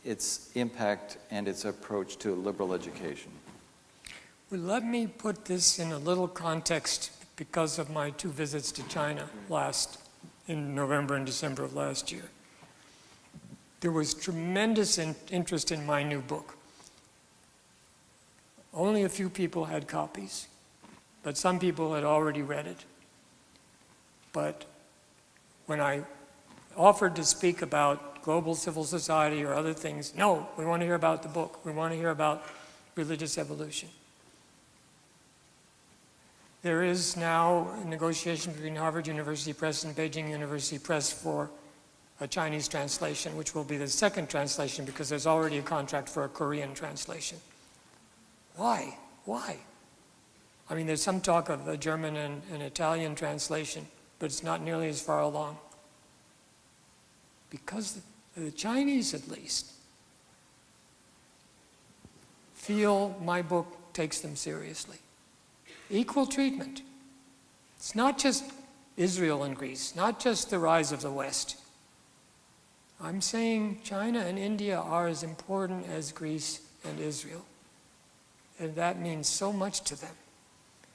its impact and its approach to liberal education? Well, let me put this in a little context because of my 2 visits to China in November and December of last year. There was tremendous interest in my new book. Only a few people had copies, but some people had already read it. But when I offered to speak about global civil society or other things, no, we want to hear about the book. We want to hear about religious evolution. There is now a negotiation between Harvard University Press and Beijing University Press for a Chinese translation, which will be the second translation because there's already a contract for a Korean translation. Why? Why? I mean, there's some talk of a German and an Italian translation, but it's not nearly as far along. Because the Chinese, at least, feel my book takes them seriously. Equal treatment. It's not just Israel and Greece, not just the rise of the West. I'm saying China and India are as important as Greece and Israel. And that means so much to them.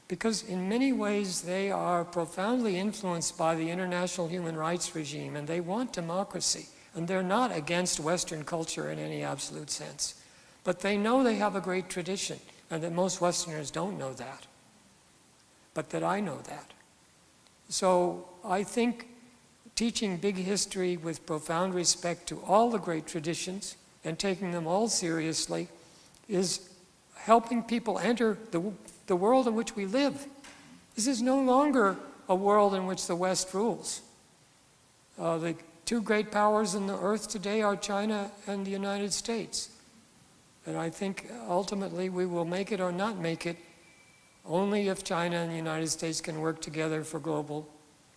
Because in many ways they are profoundly influenced by the international human rights regime, and they want democracy. And they're not against Western culture in any absolute sense. But they know they have a great tradition, and that most Westerners don't know that. But that I know that. So I think teaching big history with profound respect to all the great traditions and taking them all seriously is helping people enter the world in which we live. This is no longer a world in which the West rules. The two great powers in the earth today are China and the United States. And I think ultimately we will make it or not make it only if China and the United States can work together for global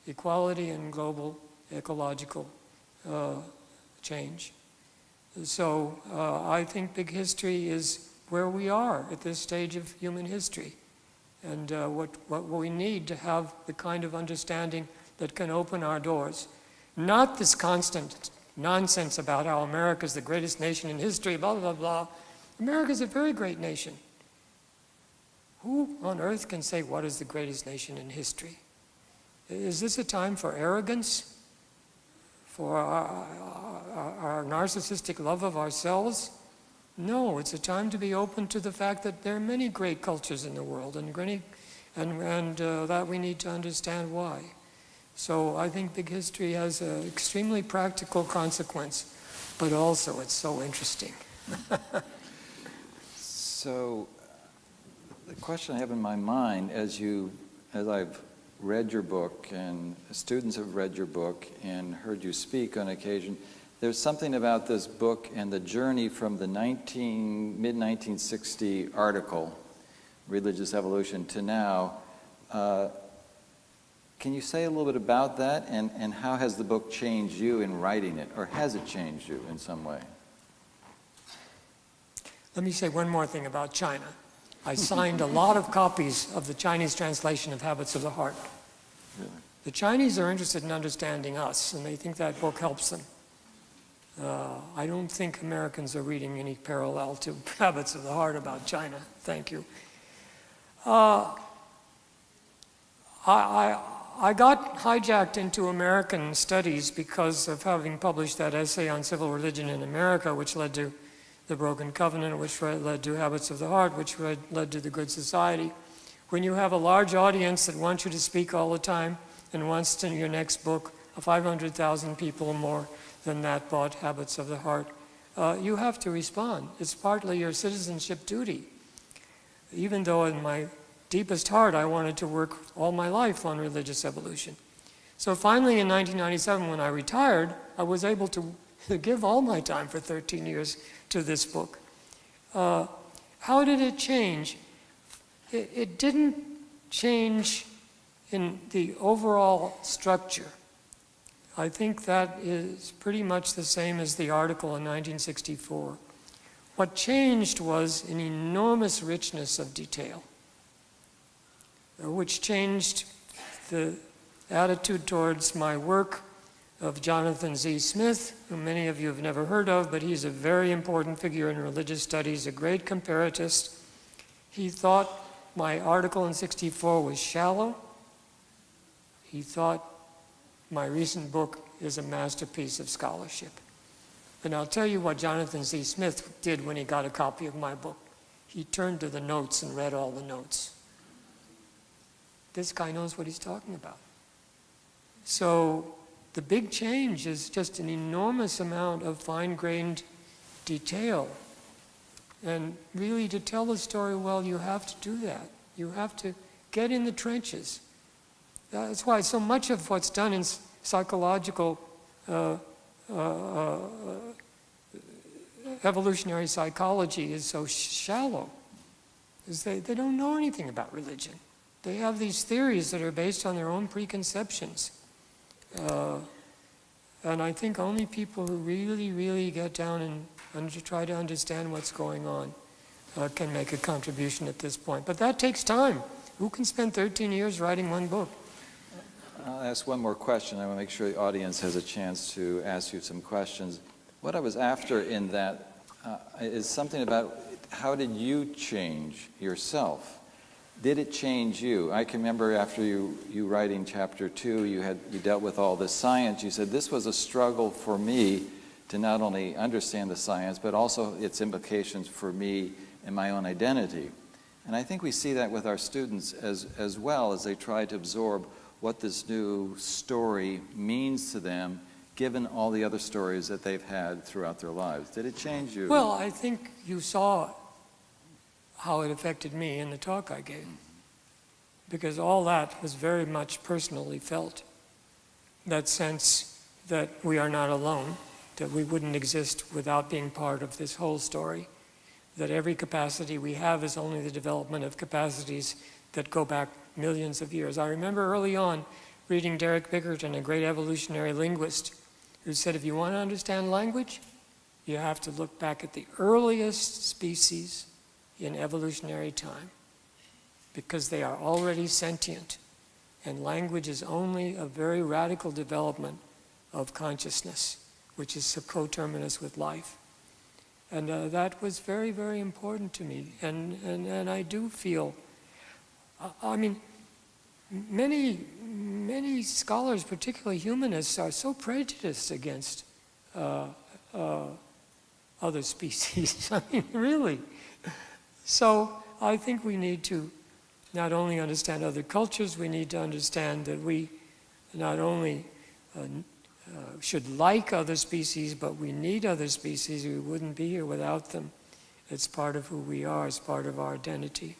equality and global ecological change. So I think big history is where we are at this stage of human history, and what we need to have the kind of understanding that can open our doors. Not this constant nonsense about how America is the greatest nation in history, blah, blah, blah. America is a very great nation. Who on earth can say what is the greatest nation in history? Is this a time for arrogance? For our narcissistic love of ourselves? No, it's a time to be open to the fact that there are many great cultures in the world, and that we need to understand why. So I think big history has an extremely practical consequence, but also it's so interesting. So the question I have in my mind, as I've read your book and students have read your book and heard you speak on occasion, there's something about this book and the journey from the mid-1960 article, Religious Evolution, to now. Can you say a little bit about that, and how has the book changed you in writing it, or has it changed you in some way? Let me say one more thing about China. I signed a lot of copies of the Chinese translation of Habits of the Heart. Really? The Chinese are interested in understanding us, and they think that book helps them. I don't think Americans are reading any parallel to Habits of the Heart about China. Thank you. I got hijacked into American studies because of having published that essay on civil religion in America, which led to The Broken Covenant, which led to Habits of the Heart, which led to The Good Society. When you have a large audience that wants you to speak all the time and wants to, your next book, 500,000 people or more than that bought Habits of the Heart, you have to respond. It's partly your citizenship duty. Even though in my deepest heart I wanted to work all my life on religious evolution. So finally in 1997 when I retired, I was able to give all my time for 13 years to this book. How did it change? It didn't change in the overall structure. I think that is pretty much the same as the article in 1964. What changed was an enormous richness of detail, which changed the attitude towards my work of Jonathan Z. Smith, who many of you have never heard of, but he's a very important figure in religious studies, a great comparatist. He thought my article in '64 was shallow. He thought my recent book is a masterpiece of scholarship. And I'll tell you what Jonathan Z. Smith did when he got a copy of my book. He turned to the notes and read all the notes. This guy knows what he's talking about. So the big change is just an enormous amount of fine-grained detail. And really, to tell the story well, you have to do that. You have to get in the trenches. That's why so much of what's done in psychological evolutionary psychology is so shallow, is they don't know anything about religion. They have these theories that are based on their own preconceptions. And I think only people who really, really get down and try to understand what's going on can make a contribution at this point. But that takes time. Who can spend 13 years writing one book? I'll ask one more question. I want to make sure the audience has a chance to ask you some questions. What I was after in that is something about how did you change yourself? Did it change you? I can remember after you writing chapter 2, you dealt with all this science. You said this was a struggle for me to not only understand the science, but also its implications for me and my own identity. And I think we see that with our students as well as they try to absorb what this new story means to them, given all the other stories that they've had throughout their lives? Did it change you? Well, I think you saw how it affected me in the talk I gave, because all that was very much personally felt. That sense that we are not alone, that we wouldn't exist without being part of this whole story, that every capacity we have is only the development of capacities that go back millions of years. I remember early on reading Derek Bickerton, a great evolutionary linguist, who said if you want to understand language, you have to look back at the earliest species in evolutionary time, because they are already sentient, and language is only a very radical development of consciousness, which is coterminous with life. And that was very, very important to me. And I do feel, I mean, many scholars, particularly humanists, are so prejudiced against other species. I mean, really. So I think we need to not only understand other cultures, we need to understand that we not only should like other species, but we need other species. We wouldn't be here without them. It's part of who we are, it's part of our identity.